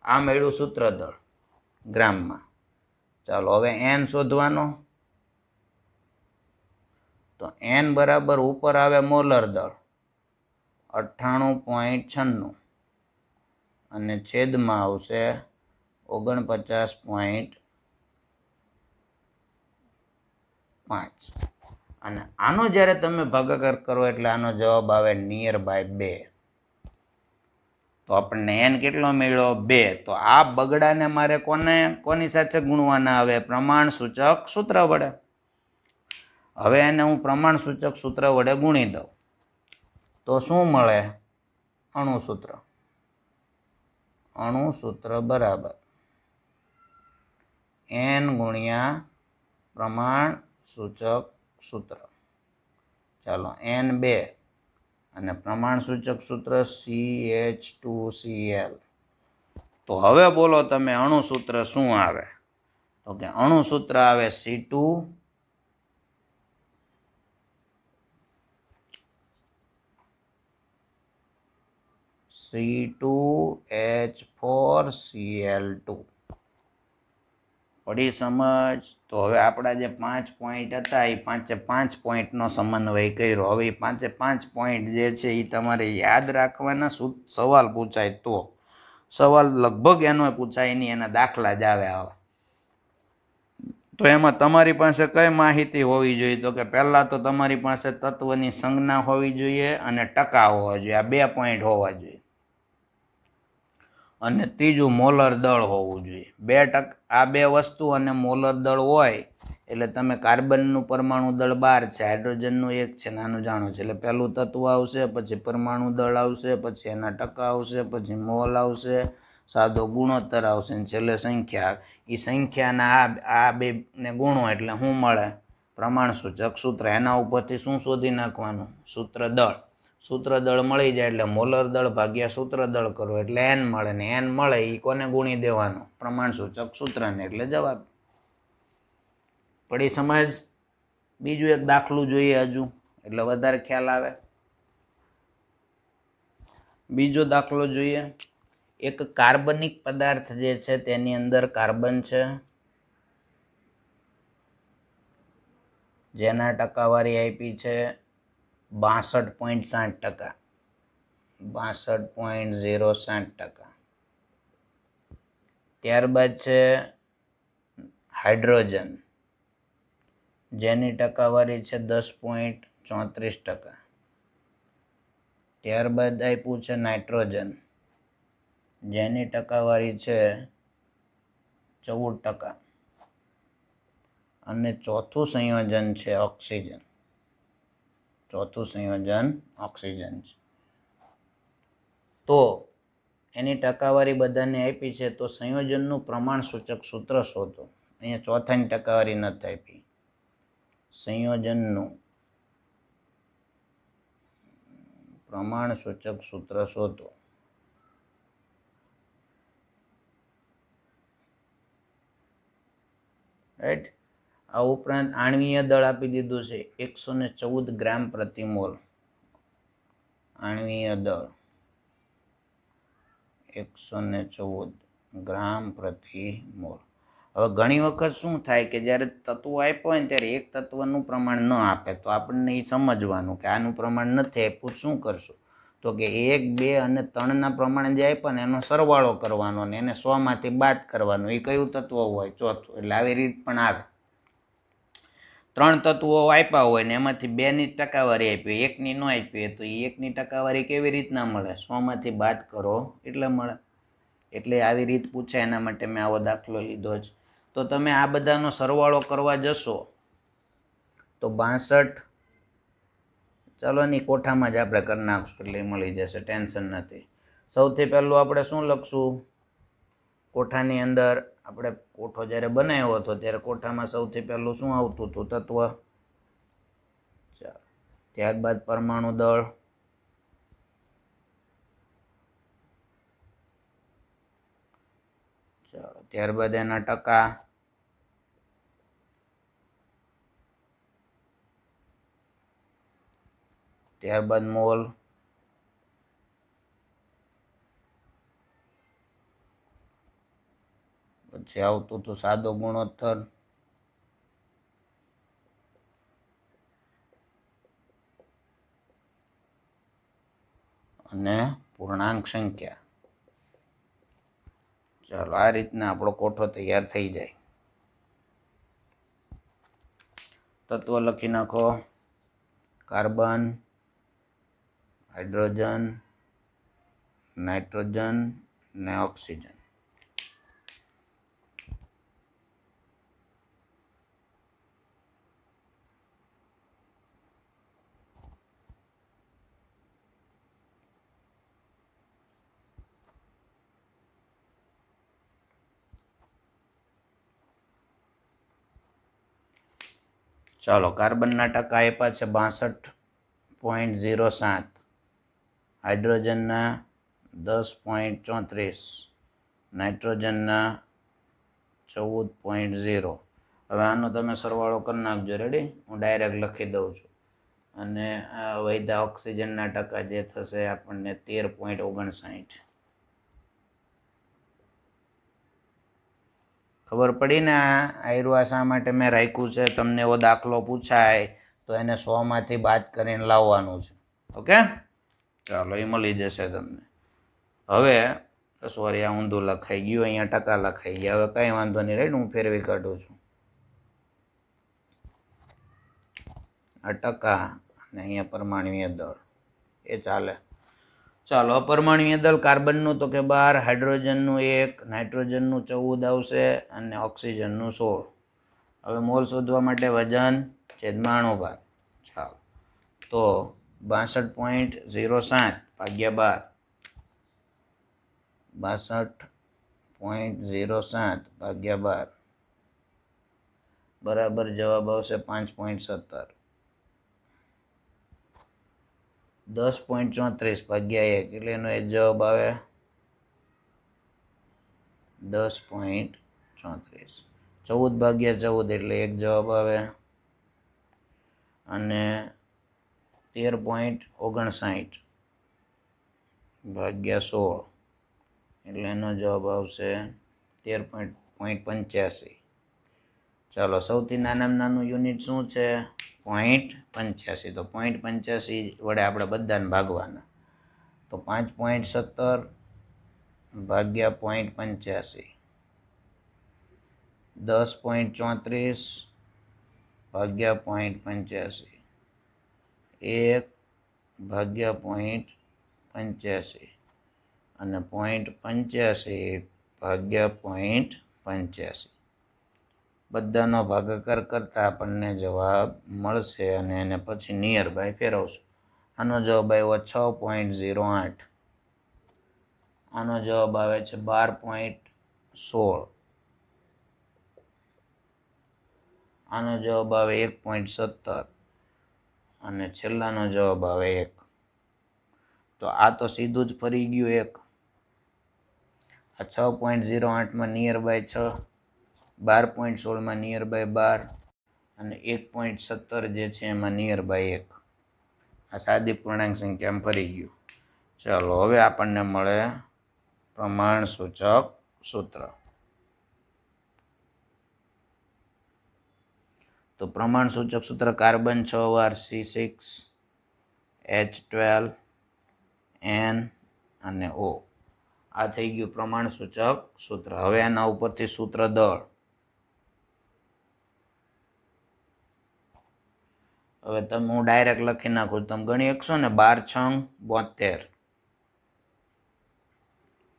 Speaker 1: આ મળ્યું સૂત્ર દળ ગ્રામમાં. ચાલો, હવે n શોધવાનો. તો n બરાબર ઉપર આવે મોલર દળ 98.96 અને છેદમાં આવશે 49.5. અને આનો જ્યારે તમે ભાગાકાર કરો એટલે આનો જવાબ આવે નિયર બાય 2. તો આપણને n કેટલો મળ્યો? 2. તો આ બગડાને મારે કોની સાથે ગુણવાના આવે? પ્રમાણસૂચક સૂત્ર વડે. હવે એને હું પ્રમાણસૂચક સૂત્ર વડે ગુણી દઉં તો શું મળે? અણુસૂત્ર. અણુસૂત્ર બરાબર n ગુણ્યા પ્રમાણસૂચક સૂત્ર. ચાલો, n 2 અને પ્રમાણસૂચક સૂત્ર CH2Cl. તો હવે બોલો તમે અણુસૂત્ર શું આવે? તો કે અણુસૂત્ર આવે C2H4Cl2. પડી સમજ? તો હવે આપણા જે 5 પોઈન્ટ હતા એ 5 પોઈન્ટનો સમન્વય કર્યો. હવે એ 5 પોઈન્ટ જે છે એ તમારે યાદ રાખવાના. સવાલ પૂછાય તો. સવાલ લગભગ એનો પૂછાય નહીં, એના દાખલા જ આવે. તો એમાં તમારી પાસે કઈ માહિતી હોવી જોઈએ? તો કે પહેલાં તો તમારી પાસે તત્વની સંજ્ઞા હોવી જોઈએ અને ટકા હોવા જોઈએ. આ 2 પોઈન્ટ હોવા જોઈએ. અને ત્રીજું મોલર દળ હોવું જોઈએ. 2% આ બે વસ્તુ અને મોલર દળ હોય એટલે તમે કાર્બનનું પરમાણુ દળ 12 છે, હાઇડ્રોજનનું 1 છે, નાનું જાણો છે. એટલે પહેલું તત્વ આવશે, પછી પરમાણુ દળ આવશે, પછી એના ટકા આવશે, પછી મોલ આવશે, સાદો ગુણોત્તર આવશે અને છેલ્લે સંખ્યા આવે. એ સંખ્યાના આ બે ને ગુણો એટલે શું મળે? પ્રમાણસૂચક સૂત્ર. એના ઉપરથી શું શોધી નાખવાનું? સૂત્ર દળ. સૂત્ર દળ મળી જાય એટલે મોલર દળ ભાગ્યા સૂત્ર દળ કરો એટલે n મળે, ને n મળે એ કોને ગુણી દેવાનું? પ્રમાણસૂચક સૂત્રને. એટલે જવાબ. પડી સમજ? બીજું એક દાખલું જોઈએ હજુ એટલે વધારે ખ્યાલ આવે. બીજો દાખલો જોઈએ. એક કાર્બનિક પદાર્થ જે છે તેની અંદર કાર્બન છે, જેના ટકાવારી આપી છે 62.60%. 62.060%. ત્યારબાદ છે હાઇડ્રોજન, જેની ટકાવારી છે 10.34%. ત્યારબાદ આપ્યું છે નાઇટ્રોજન, જેની ટકાવારી છે 14%. અને ચોથું સંયોજન છે ઓક્સિજન. ચોથું સંયોજન ઓક્સિજન છે. તો એની ટકાવારી બધાને આપી છે, તો સંયોજનનું પ્રમાણસૂચક સૂત્ર શોધો. અહીંયા ચોથાની ટકાવારી નથી આપી. સંયોજનનું પ્રમાણસૂચક સૂત્ર શોધો. રાઈટ. આ ઉપરાંત આણ્વીય દળ આપી દીધું છે 114 ગ્રામ પ્રતિ મોલ. આણ્વીય દળ 114 ગ્રામ પ્રતિ મોલ. હવે ઘણી વખત શું થાય કે જ્યારે તત્વો આપ્યો હોય ને ત્યારે એક તત્વનું પ્રમાણ ન આપે તો આપણને એ સમજવાનું કે આનું પ્રમાણ નથી આપ્યું, શું કરશું? તો કે 1, 2 અને 3ના પ્રમાણ જે આપ્યા ને એનો સરવાળો કરવાનો ને એને 100માંથી બાદ કરવાનો. એ કયું તત્વ હોય? ચોથું. એટલે આવી રીત પણ આવે. 3 તત્વો આપ્યા હોય ને એમાંથી 2ની ટકાવારી આપી, 1ની ન આપી તો 1ની ટકાવારી કેવી રીતના મળે? 100માંથી બાદ કરો એટલે મળે. એટલે આવી રીત પૂછે એના માટે મેં આવો દાખલો લીધો જ. તો તમે આ બધાનો સરવાળો કરવા જશો તો 62, ચલો ની કોઠામાં જ આપણે કરી નાખશું એટલે મળી જશે, ટેન્શન નથી. સૌથી પહેલું આપણે શું લખશું? કોઠાની અંદર આપણે કોઠો જ્યારે બનાવ્યો હતો ત્યારે કોઠામાં સૌથી પહેલું શું આવતું હતું? તત્વ. ચાલો. ત્યારબાદ પરમાણુ દળ, ચાલો. ત્યારબાદ એના ટકા, ત્યારબાદ મોલ, પછી આવતું હતું સાદો ગુણોત્તર, અને પૂર્ણાંક સંખ્યા. ચાલો, આ રીતના આપણો કોઠો તૈયાર થઈ જાય. તત્વ લખી નાખો. કાર્બન, હાઇડ્રોજન, નાઇટ્રોજન ને ઓક્સિજન. ચાલો, કાર્બનના ટકા આપ્યા છે 62.07, હાઇડ્રોજનના 10.34, નાઇટ્રોજનના 14.0. હવે આનો તમે સરવાળો કરી નાખજો. રેડી? હું ડાયરેક્ટ લખી દઉં છું. અને આ વૈધા ઓક્સિજનના ટકા જે થશે આપણને 13.59. ખબર પડી ને આયરું શા માટે મેં રાખ્યું છે? તમને એવો દાખલો પૂછાય તો એને 100માંથી બાદ કરીને લાવવાનું છે. ઓકે? ચાલો, એ મળી જશે તમને. હવે સોરી, આ ઊંધું લખાઈ ગયું, અહીંયા ટકા લખાઈ ગયા. હવે કંઈ વાંધો નહીં. રાઈટ? હું ફેરવી કાઢું છું. આ ટકા અને અહીંયા પરમાણ્વીય દળ એ ચાલે. ચાલો અપરમાણ્વીય દળ કાર્બનનું તો કે 12, હાઇડ્રોજનનું 1, નાઇટ્રોજનનું 14 આવશે અને ઓક્સિજનનું 16. હવે મોલ શોધવા માટે વજન છેદમાં અણુભાર. ચાલો તો 62.07 ભાગ્યા 12, 62.07 ભાગ્યા 12 બરાબર જવાબ આવશે 5.17. 10.34 ભાગ્યા 1 એટલે એનો એ જવાબ આવે 10.34. 14 ભાગ્યા 14 એટલે એક જવાબ આવે અને 13.59 ભાગ્યા 16 એટલે એનો જવાબ આવશે 13.85. ચાલો સૌથી નાનામાં નાનું યુનિટ શું છે? 0.85. તો 0.85 વડે આપણે બધાને ભાગવાના. તો 5.17 ભાગ્યા 0.85, 10.34 ભાગ્યા 0.85, 1 ભાગ્યા 0.85 અને 0.85 ભાગ્યા 0.85. બધાનો ભાગાકાર કરતાં આપણને જવાબ મળશે અને એને પછી નિયર બાય ફેરવશું. આનો જવાબ આવ્યો 6.08. આનો જવાબ આવે છે 12.16. આનો જવાબ આવે 1.17 અને છેલ્લાનો જવાબ આવે 1. તો આ તો સીધું જ ફરી ગયું 1. આ 6.08માં નિયર બાય 6, 12.16માં નિયર બાય 12 અને 1.17 જે છે એમાં નિયર બાય 1. આ સાદી પૂર્ણાંક સંખ્યામાં ફરી ગયું. ચાલો હવે આપણને મળે પ્રમાણસૂચક સૂત્ર. તો પ્રમાણસૂચક સૂત્ર કાર્બન 6 વાર C6H12 N અને O. આ થઈ ગયું પ્રમાણસૂચક સૂત્ર. હવે એના ઉપરથી સૂત્ર દળ. હવે તમે હું ડાયરેક્ટ લખી નાખું, તમે ગણી શકશો ને. 12 6 72,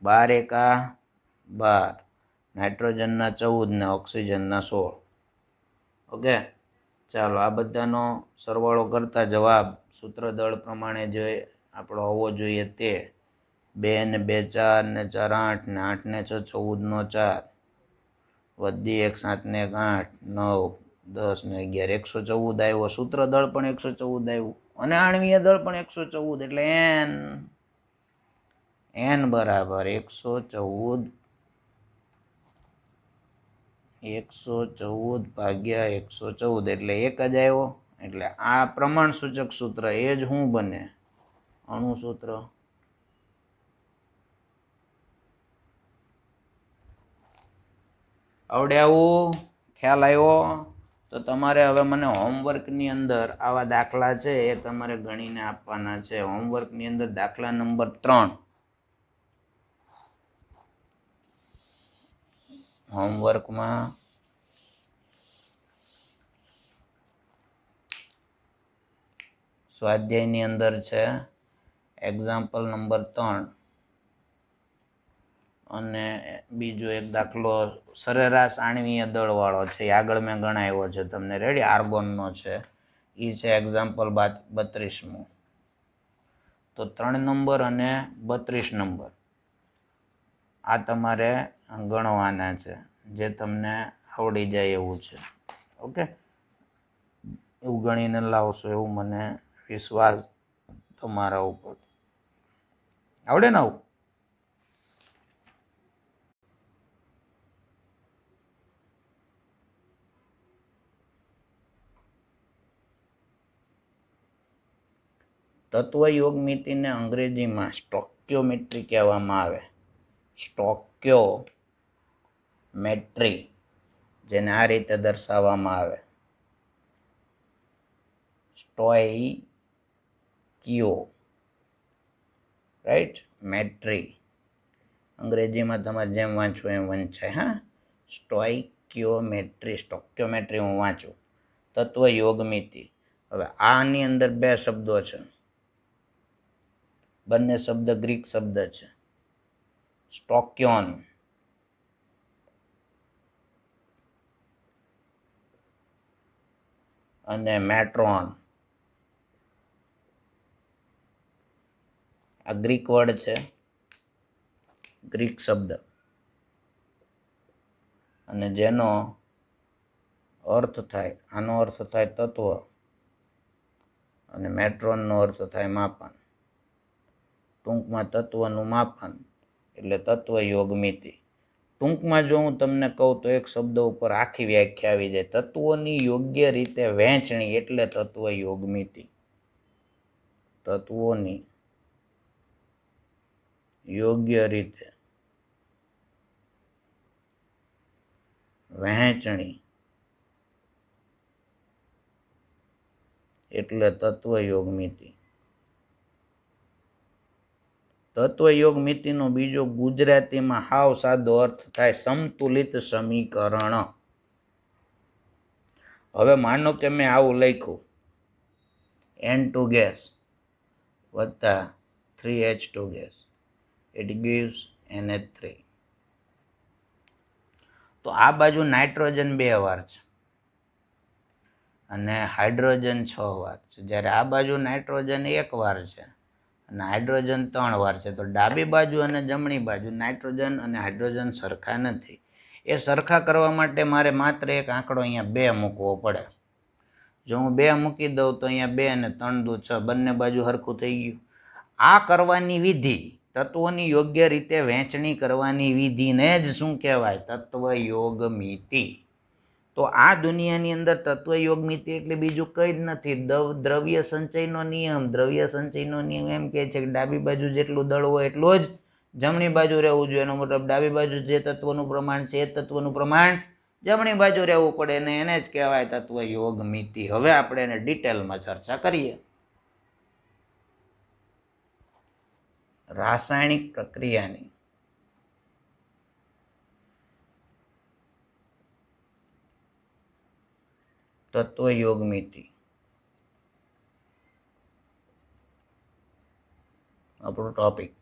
Speaker 1: 12 એકા 12, નાઇટ્રોજનના 14 ને ઓક્સિજનના 16. ઓકે, ચાલો આ બધાનો સરવાળો કરતા જવાબ સૂત્ર દળ પ્રમાણે જે આપણો હોવો જોઈએ તે 2 ને 2 4 ને 4 8 ને 8 ને 6 14 નો 4 વધી 1 7 ને 1 8 9 10 ને 11 114 આવ્યો. સૂત્ર દળ પણ 114 આવ્યું અને આણ્વીય દળ પણ 114 એટલે n બરાબર 114 ભાગ્યા 114 એટલે 1 જ આવ્યો. એટલે આ પ્રમાણસૂચક સૂત્ર એ જ શું બને? અણુ સૂત્ર. આવડે આવું? ખ્યાલ આવ્યો? તો તમારે હવે મને હોમવર્કની અંદર આવા દાખલા છે એ તમારે ગણીને આપવાના છે. હોમવર્કની અંદર દાખલા નંબર 3. હોમવર્કમાં સ્વાધ્યાયની અંદર છે એક્ઝામ્પલ નંબર 3 અને બીજો એક દાખલો સરેરાશ આણ્વીય દળવાળો છે. એ આગળ મેં ગણાવ્યો છે તમને. રેડી? આર્ગોનનો છે. એ છે એક્ઝામ્પલ 32મું. તો 3 નંબર અને 32 નંબર આ તમારે ગણવાના છે, જે તમને આવડી જાય એવું છે. ઓકે, એવું ગણીને લાવશો એવું મને વિશ્વાસ તમારા ઉપર. આવડે ને આવું? તત્વયોગમિતિને અંગ્રેજીમાં સ્ટોક્યોમેટ્રી કહેવામાં આવે. સ્ટોક્યોમેટ્રી, જેને આ રીતે દર્શાવવામાં આવે. સ્ટોઇકિયો, રાઈટ? મેટ્રી અંગ્રેજીમાં તમારે જેમ વાંચવું એમ વંચાય. હા, સ્ટોક્યોમેટ્રી હું વાંચું. તત્વયોગમિતિ. હવે આની અંદર બે શબ્દો છે. બંને શબ્દ ગ્રીક શબ્દ છે. સ્ટોક્યોન અને મેટ્રોન આ ગ્રીક વર્ડ છે, ગ્રીક શબ્દ, અને જેનો અર્થ થાય, આનો અર્થ થાય તત્વ અને મેટ્રોનનો અર્થ થાય માપન. ટૂંકમાં તત્વનું માપન એટલે તત્વ યોગ મિતિ. ટૂંકમાં જો હું તમને કહું તો એક શબ્દ ઉપર આખી વ્યાખ્યા આવી જાય. તત્વોની યોગ્ય રીતે વહેંચણી એટલે તત્વ યોગ મિતિ. તત્વોની યોગ્ય રીતે વહેંચણી એટલે તત્વયોગ મિતિ. તત્વયોગ મિતિનો બીજો ગુજરાતીમાં હાવ સાદો અર્થ થાય સમતુલિત સમીકરણ. હવે માનો કે મેં આવું લખ્યું N2 ગેસ વત્તા 3H2 gas, it gives NH3. તો આ બાજુ નાઇટ્રોજન 2 વાર છે અને હાઇડ્રોજન 6 વાર છે, જ્યારે આ બાજુ નાઇટ્રોજન 1 વાર છે અને હાઇડ્રોજન 3 વાર છે. તો ડાબી બાજુ અને જમણી બાજુ નાઇટ્રોજન અને હાઇડ્રોજન સરખા નથી. એ સરખા કરવા માટે મારે માત્ર એક આંકડો અહીંયા 2 મૂકવો પડે. જો હું 2 મૂકી દઉં તો અહીંયા 2 અને 3 દુ 6, બંને બાજુ સરખું થઈ ગયું. આ કરવાની વિધિ, તત્વોની યોગ્ય રીતે વહેંચણી કરવાની વિધિને જ શું કહેવાય? તત્વયોગ મિતિ. તો આ દુનિયાની અંદર તત્વયોગ મિતિ એટલે બીજું કંઈ જ નથી, દ્રવ્ય સંચયનો નિયમ. દ્રવ્ય સંચયનો નિયમ એમ કહે છે કે ડાબી બાજુ જેટલું દળ હોય એટલું જ જમણી બાજુ રહેવું જોઈએ. એનો મતલબ ડાબી બાજુ જે તત્વનું પ્રમાણ છે એ તત્વનું પ્રમાણ જમણી બાજુ રહેવું પડે, ને એને જ કહેવાય તત્વયોગ મિતિ. હવે આપણે એને ડિટેલમાં ચર્ચા કરીએ. રાસાયણિક પ્રક્રિયાની તત્વયોગ મિતિ. આપણો ટોપિક.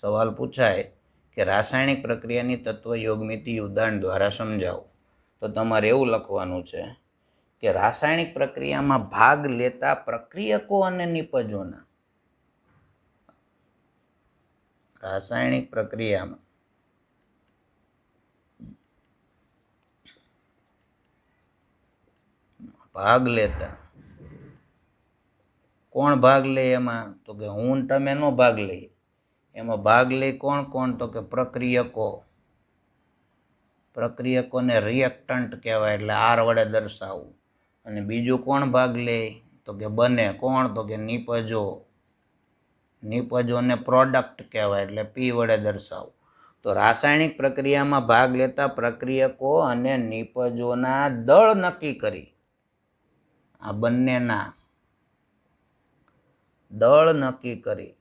Speaker 1: સવાલ પૂછાય કે રાસાયણિક પ્રક્રિયાની તત્વયોગ મિતિ ઉદાહરણ દ્વારા સમજાવો. તો તમારે એવું લખવાનું છે કે રાસાયણિક પ્રક્રિયામાં ભાગ લેતા પ્રક્રિયકો અને નિપજોના, રાસાયણિક પ્રક્રિયામાં ભાગ લેતા, કોણ ભાગ લે એમાં? તો કે હું તમે નો ભાગ લઈએ. એમાં ભાગ લે કોણ કોણ? તો કે પ્રક્રિયકો. પ્રક્રિયકોને રિએક્ટન્ટ કહેવાય, એટલે આર વડે દર્શાવવું. અને બીજું કોણ ભાગ લે? તો કે બને. કોણ? તો કે નિપજો. નિપજોને પ્રોડક્ટ કહેવાય, એટલે પી વડે દર્શાવવું. તો રાસાયણિક પ્રક્રિયામાં ભાગ લેતા પ્રક્રિયકો અને નિપજોના દળ નક્કી કરી, આ બંનેના દળ નક્કી કરી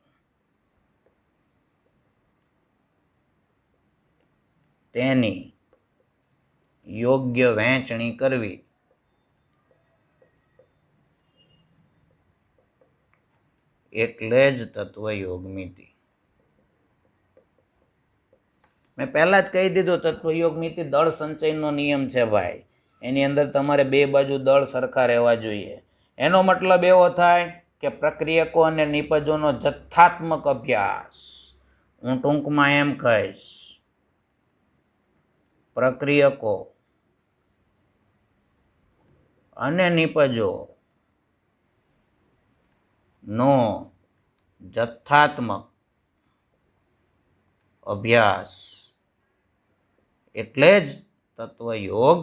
Speaker 1: તેની યોગ્ય વહેંચણી કરવી એટલે જ તત્વયોગ મિતિ. મેં પહેલા જ કહી દીધું, તત્વયોગ મિતિ દળ સંચયનો નિયમ છે ભાઈ. એની અંદર તમારે 2 બાજુ દળ સરખા રહેવા જોઈએ. એનો મતલબ એવો થાય કે પ્રક્રિયકો અને નિપજોનો જથ્થાત્મક અભ્યાસ. હું ટૂંકમાં એમ કહીશ, પ્રક્રિયકો અને નિપજો નો જથ્થાત્મક અભ્યાસ એટલે જ તત્વયોગ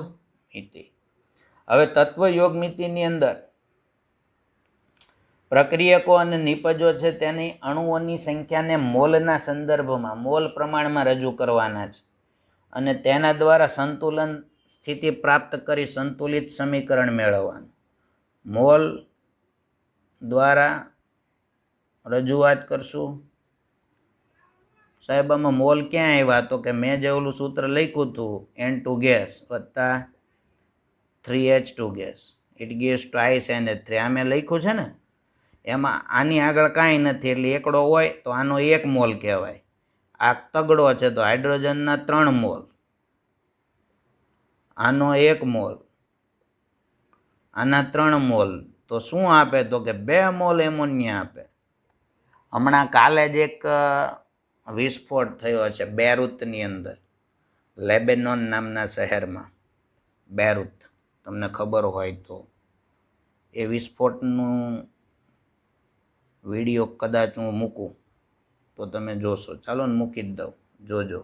Speaker 1: મિતિ. હવે તત્વયોગ મિતિની અંદર પ્રક્રિયકો અને નિપજો છે તેની અણુઓની સંખ્યાને મોલના સંદર્ભમાં, મોલ પ્રમાણમાં રજૂ કરવાના છે અને તેના દ્વારા સંતુલન સ્થિતિ પ્રાપ્ત કરી સંતુલિત સમીકરણ મેળવવાનું. મોલ દ્વારા રજૂઆત કરશું. સાહેબ આમાં મોલ ક્યાં આવ્યા? તો કે મેં જે ઓલું સૂત્ર લખ્યું હતું N2 ગેસ વત્તા 3H2 gas, it gives twice NH3, આ મેં લખ્યું છે ને. એમાં આની આગળ કાંઈ નથી એટલે એકડો હોય તો આનો 1 મોલ કહેવાય. આ તગડો છે તો હાઇડ્રોજનના 3 મોલ, આનો 1 મોલ, આના 3 મોલ, તો શું આપે તો કે 2 મોલ એમોનિયા આપે. હમણાં કાલે જ એક વિસ્ફોટ થયો છે બેરુતની અંદર, લેબેનોન નામના શહેરમાં. બેરુત, તમને ખબર હોય તો. એ વિસ્ફોટનું વિડીયો કદાચ હું મૂકું તો તમે જોશો. ચાલો ને મૂકી જ દઉં, જોજો.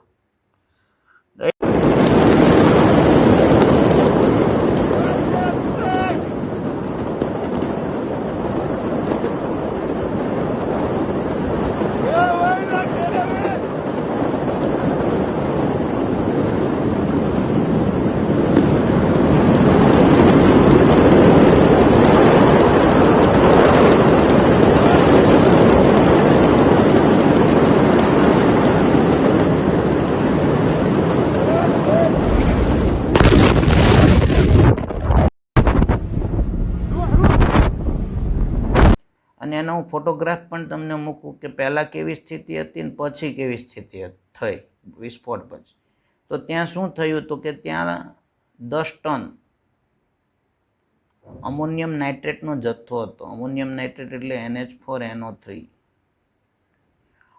Speaker 1: અને એનો હું ફોટોગ્રાફ પણ તમને મૂકું કે પહેલાં કેવી સ્થિતિ હતી ને પછી કેવી સ્થિતિ થઈ વિસ્ફોટ પછી. તો ત્યાં શું થયું તો કે ત્યાં 10 ટન અમોનિયમ નાઇટ્રેટનો જથ્થો હતો. અમોનિયમ નાઇટ્રેટ એટલે NH4NO3.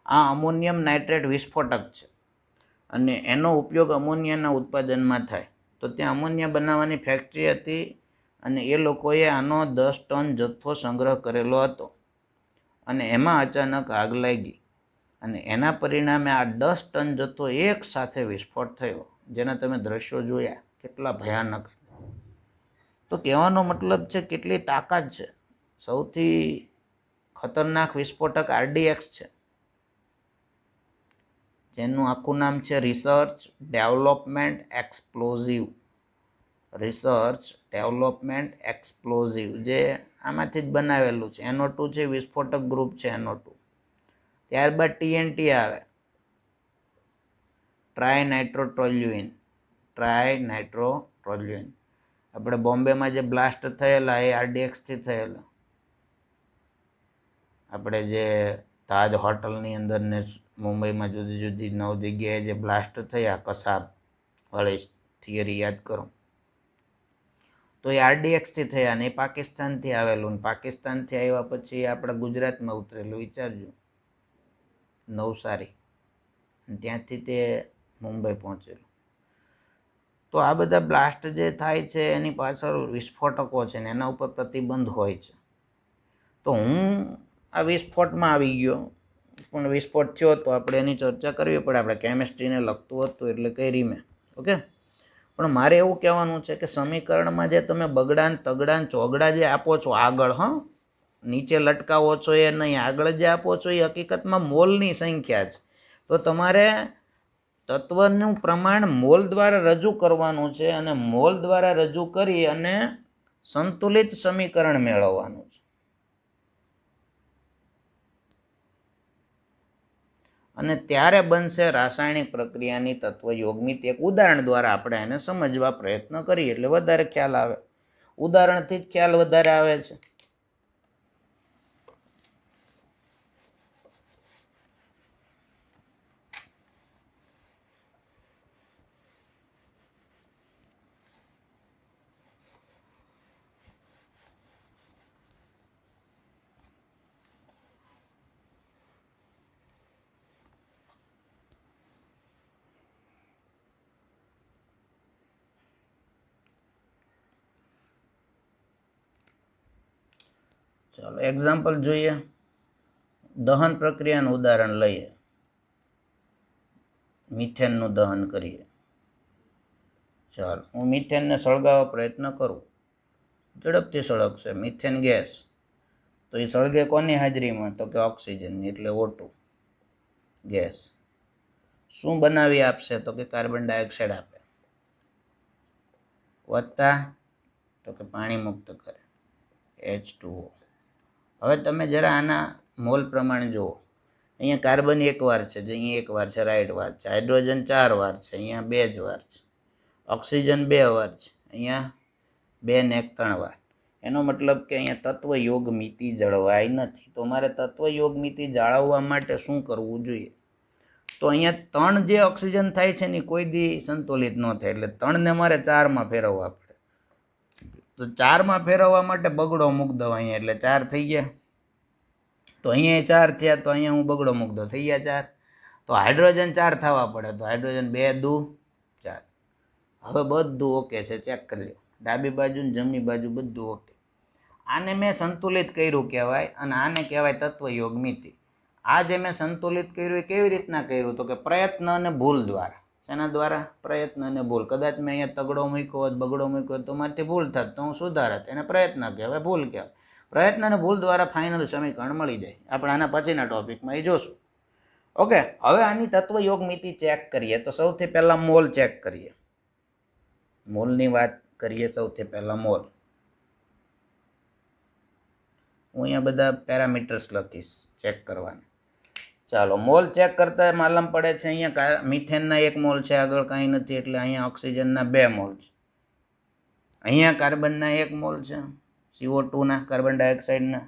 Speaker 1: આ અમોનિયમ નાઇટ્રેટ વિસ્ફોટક છે અને એનો ઉપયોગ અમોનિયાના ઉત્પાદનમાં થાય. તો ત્યાં અમોનિયા બનાવવાની ફેક્ટરી હતી અને એ લોકોએ આનો 10 ટન જથ્થો સંગ્રહ કરેલો હતો અને એમાં અચાનક આગ લાગી અને એના પરિણામે આ 10 ટન જથ્થો એક સાથે વિસ્ફોટ થયો, જેના તમે દ્રશ્યો જોયા કેટલા ભયાનક. તો કહેવાનો મતલબ છે કેટલી તાકાત છે. સૌથી ખતરનાક વિસ્ફોટક RDX છે, જેનું આખું નામ છે research development explosive. Research development explosive, જે આમાંથી જ બનાવેલું છે. NO2 છે, વિસ્ફોટક ગ્રુપ છે NO2. ત્યારબાદ TNT આવે, ટ્રાયનાઇટ્રોટોલ્યુઇન. ટ્રાયનાઇટ્રોટોલ્યુઇન આપણે બોમ્બેમાં જે બ્લાસ્ટ થયેલા એ RDXથી થયેલા. આપણે જે તાજ હોટલની અંદર ને મુંબઈમાં જુદી જુદી 9 જગ્યાએ જે બ્લાસ્ટ થયા, કસાબ વાળી થિયરી યાદ કરો, તો એ RDXથી થયા ને એ પાકિસ્તાનથી આવેલું. ને પાકિસ્તાનથી આવ્યા પછી આપણા ગુજરાતમાં ઉતરેલું, વિચારજો, નવસારી, ત્યાંથી તે મુંબઈ પહોંચેલું. તો આ બધા બ્લાસ્ટ જે થાય છે એની પાછળ વિસ્ફોટકો છે ને એના ઉપર પ્રતિબંધ હોય છે. તો હું આ વિસ્ફોટમાં આવી ગયો, પણ વિસ્ફોટ થયો તો આપણે એની ચર્ચા કરવી પડે. આપણે કેમિસ્ટ્રીને લગતું હતું એટલે કરી મેં, ઓકે. પણ મારે એવું કહેવાનું છે કે સમીકરણમાં જે તમે બગડાન તગડાન ચોગડા જે આપો છો આગળ, નીચે લટકાવો છો એ નહીં, આગળ જે આપો છો એ હકીકતમાં મોલની સંખ્યા છે. તો તમારે તત્વનું પ્રમાણ મોલ દ્વારા રજૂ કરવાનું છે અને મોલ દ્વારા રજૂ કરી અને સંતુલિત સમીકરણ મેળવવાનું છે. અને ત્યારે બનશે રાસાયણિક પ્રક્રિયાની તત્વયોગમિત. એક ઉદાહરણ દ્વારા આપણે એને સમજવા પ્રયત્ન કરીએ એટલે વધારે ખ્યાલ આવે. ઉદાહરણથી જ ખ્યાલ વધારે આવે છે. ચાલો એક્ઝામ્પલ જોઈએ. દહન પ્રક્રિયાનું ઉદાહરણ લઈએ. મિથેનનું દહન કરીએ. ચાલો હું મિથેનને સળગાવવા પ્રયત્ન કરું. ઝડપથી સળગશે મિથેન ગેસ. તો એ સળગે કોની હાજરીમાં તો કે ઓક્સિજનની, એટલે O2 ગેસ. શું બનાવી આપશે તો કે કાર્બન ડાયોક્સાઇડ આપે, વત્તા તો કે પાણી મુક્ત કરે H2O. હવે તમે જરા આના મોલ પ્રમાણે જુઓ. અહીંયા કાર્બન 1 વાર છે, જે અહીંયા 1 વાર છે, રાઈટ વાર છે. હાઇડ્રોજન 4 વાર છે, અહીંયા 2 જ વાર છે. ઓક્સિજન 2 વાર છે, અહીંયા 2 ને 1 3 વાર. એનો મતલબ કે અહીંયા તત્વ યોગ મિતિ જળવાઈ નથી. તો મારે તત્વ યોગ મિતિ જાળવવા માટે શું કરવું જોઈએ? તો અહીંયા 3 જે ઓક્સિજન થાય છે ને કોઈ દી સંતુલિત ન થાય, એટલે 3ને મારે 4માં ફેરવવા પડે. તો 4માં ફેરવવા માટે બગડો મૂક દઉં અહીંયા, એટલે 4 થઈ ગયા. તો અહીંયા 4 થયા, તો અહીંયા હું બગડો મૂક દઉં, થઈ ગયા 4. તો હાઇડ્રોજન 4 થવા પડે, તો હાઇડ્રોજન 2 દુ 4. હવે બધું ઓકે છે, ચેક કરી લો. ડાબી બાજુ ને જમણી બાજુ બધું ઓકે. આને મેં સંતુલિત કર્યું કહેવાય, અને આને કહેવાય તત્વ યોગ મિતિ. આ જે મેં સંતુલિત કર્યું એ કેવી રીતના કર્યું? તો કે પ્રયત્ન અને ભૂલ દ્વારા. શેના દ્વારા? પ્રયત્ન અને ભૂલ. કદાચ મેં અહીંયા તગડો મૂક્યો હોત, બગડો મૂક્યો હોત તો મારાથી ભૂલ થાત, તો હું સુધારત. એને પ્રયત્ન કહેવાય, ભૂલ કહેવાય. પ્રયત્ન અને ભૂલ દ્વારા ફાઇનલ સમીકરણ મળી જાય. આપણે આના પછીના ટોપિકમાં એ જોશું. ઓકે, હવે આની તત્વ યોગ મિતિ ચેક કરીએ. તો સૌથી પહેલાં મોલ ચેક કરીએ. મોલની વાત કરીએ સૌથી પહેલાં મોલ. હું અહીંયા બધા પેરામીટર્સ લખીશ ચેક કરવાના. ચાલો, મોલ ચેક કરતા માલમ પડે છે અહીંયા મિથેનના 1 મોલ છે, આગળ કાંઈ નથી, એટલે અહીંયા ઓક્સિજનના 2 મોલ છે. અહીંયા કાર્બનના 1 મોલ છે, CO2ના, કાર્બન ડાયોક્સાઇડના,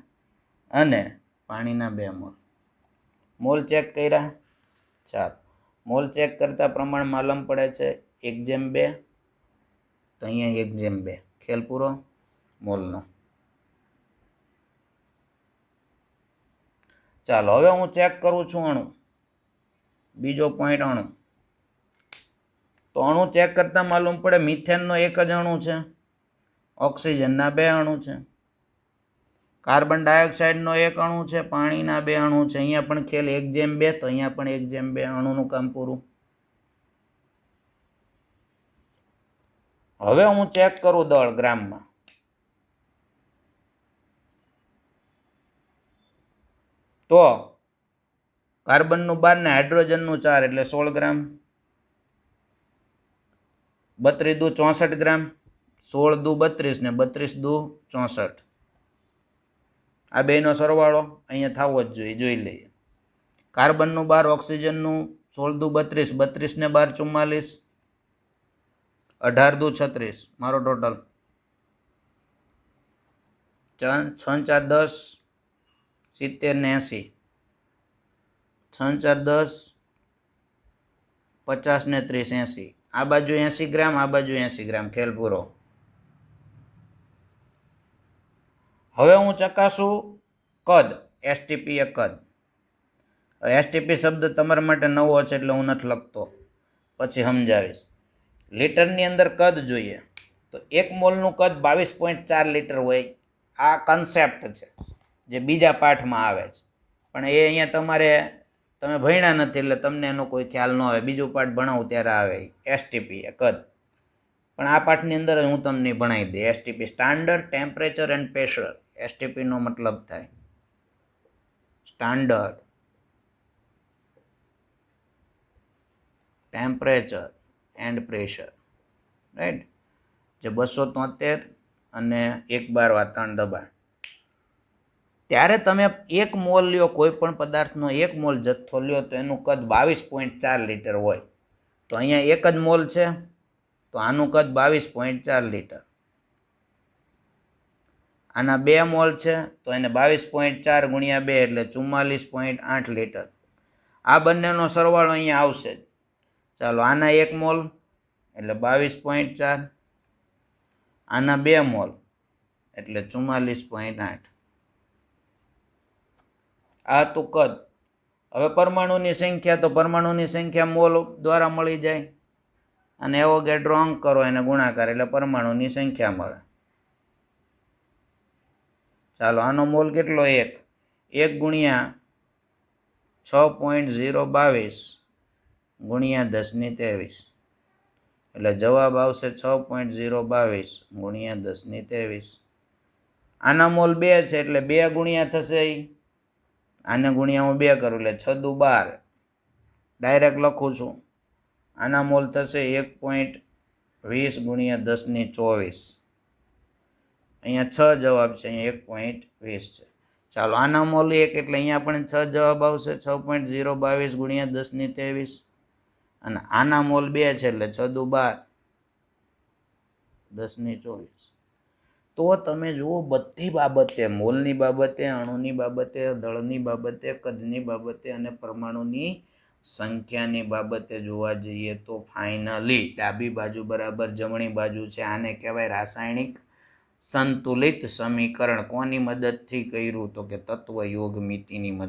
Speaker 1: અને પાણીના 2 મોલ. મોલ ચેક કર્યા. ચાલો, મોલ ચેક કરતા પ્રમાણ માલમ પડે છે 1:2. તો અહીંયા 1:2 ખેલ પૂરો મોલનો. ચાલો, હવે હું ચેક કરું છું અણુ. બીજો પોઈન્ટ અણુ. તો અણુ ચેક કરતા માલુમ પડે મિથેનનો 1 જ અણુ છે, ઓક્સિજનના 2 અણુ છે, કાર્બન ડાયોક્સાઇડનો 1 અણુ છે, પાણીના 2 અણુ છે. અહીંયા પણ ખેલ 1:2, તો અહીંયા પણ 1:2 અણુનું કામ પૂરું. હવે હું ચેક કરું દળ ગ્રામમાં. તો કાર્બનનું 12 ને હાઇડ્રોજનનું 4 એટલે 16 ગ્રામ. 32 દુ 64 ગ્રામ. 16 દુ 32 ને 32 દુ 64. આ બેનો સરવાળો અહીંયા થવો જ જોઈએ, જોઈ લઈએ. કાર્બનનું 12, ઓક્સિજનનું 16 દુ 32, 32 ને 12 44, 18 દુ 36, મારો ટોટલ 6 4 10, 70 ને 80, 6 4 10, 50 ને 30, 80. આ બાજુ 80 ગ્રામ, આ બાજુ 80 ગ્રામ, ખેલ પૂરો. હવે હું ચકાસું કદ, એસટીપી એ કદ. એસટીપી શબ્દ તમારા માટે નવો છે એટલે હું નથી લખતો, પછી સમજાવીશ. લીટરની અંદર કદ જોઈએ તો 1 મોલનું કદ 22.4 લીટર હોય. આ કન્સેપ્ટ છે જે બીજા પાઠમાં આવે છે, પણ એ અહીંયા તમે ભણ્યા નથી એટલે તમને એનો કોઈ ખ્યાલ ન આવે. બીજું પાઠ ભણાવું ત્યારે આવે એસટીપી એ કદ, પણ આ પાઠની અંદર હું તમને ભણાવી દઈ. STP standard temperature and pressure. એસટીપીનો મતલબ થાય standard temperature and pressure, right? જે 273 અને 1 બાર વાતાવરણ દબાણ. ત્યારે તમે 1 મોલ લ્યો, કોઈ પણ પદાર્થનો 1 મોલ જથ્થો લ્યો તો એનું કદ 22.4 લીટર હોય. તો અહીંયા 1 જ મોલ છે, તો આનું કદ 22.4 લીટર. આના 2 મોલ છે, તો એને 22.4 ગુણ્યા 2 એટલે 44.8 લીટર. આ બંનેનો સરવાળો અહીંયા આવશે. ચાલો, આના 1 મોલ એટલે 22.4, આના 2 મોલ એટલે 44.8. આ તો કદ. હવે પરમાણુની સંખ્યા, તો પરમાણુની સંખ્યા મોલ દ્વારા મળી જાય, અને એવોગાડ્રો અંક કરો, એને ગુણાકાર એટલે પરમાણુની સંખ્યા મળે. ચાલો, આનો મોલ કેટલો? 1 ગુણ્યા 6.022 ગુણ્યા 10⁻23 એટલે જવાબ આવશે 6.022 ગુણ્યા 10⁻23. આના મોલ 2 છે એટલે 2 ગુણ્યા થશે, આને ગુણ્યા હું 2 કરું એટલે 6 દુ 12, ડાયરેક્ટ લખું છું. આના મોલ થશે 1.20 ગુણ્યા 10⁻24. અહીંયા 6 જવાબ છે, અહીંયા 1.20 છે. ચાલો, આના મોલ 1 એટલે અહીંયા પણ 6 જવાબ આવશે, 6.022 ગુણ્યા 10⁻23. અને આના મોલ 2 છે એટલે 6 દુ 12, 10⁻24. તો તો તમે જુઓ બધી બાબતે, મોલની બાબતે, અણુની બાબતે, દળની બાબતે, કદની બાબતે અને પરમાણુની સંખ્યાની બાબતે જોવા જઈએ તો ફાઇનલી ડાબી બાજુ બરાબર જમણી બાજુ છે. આને કહેવાય રાસાયણિક સંતુલિત સમીકરણ. કોની મદદથી કર્યું? તો કે તત્વ યોગ મિતિની મદદ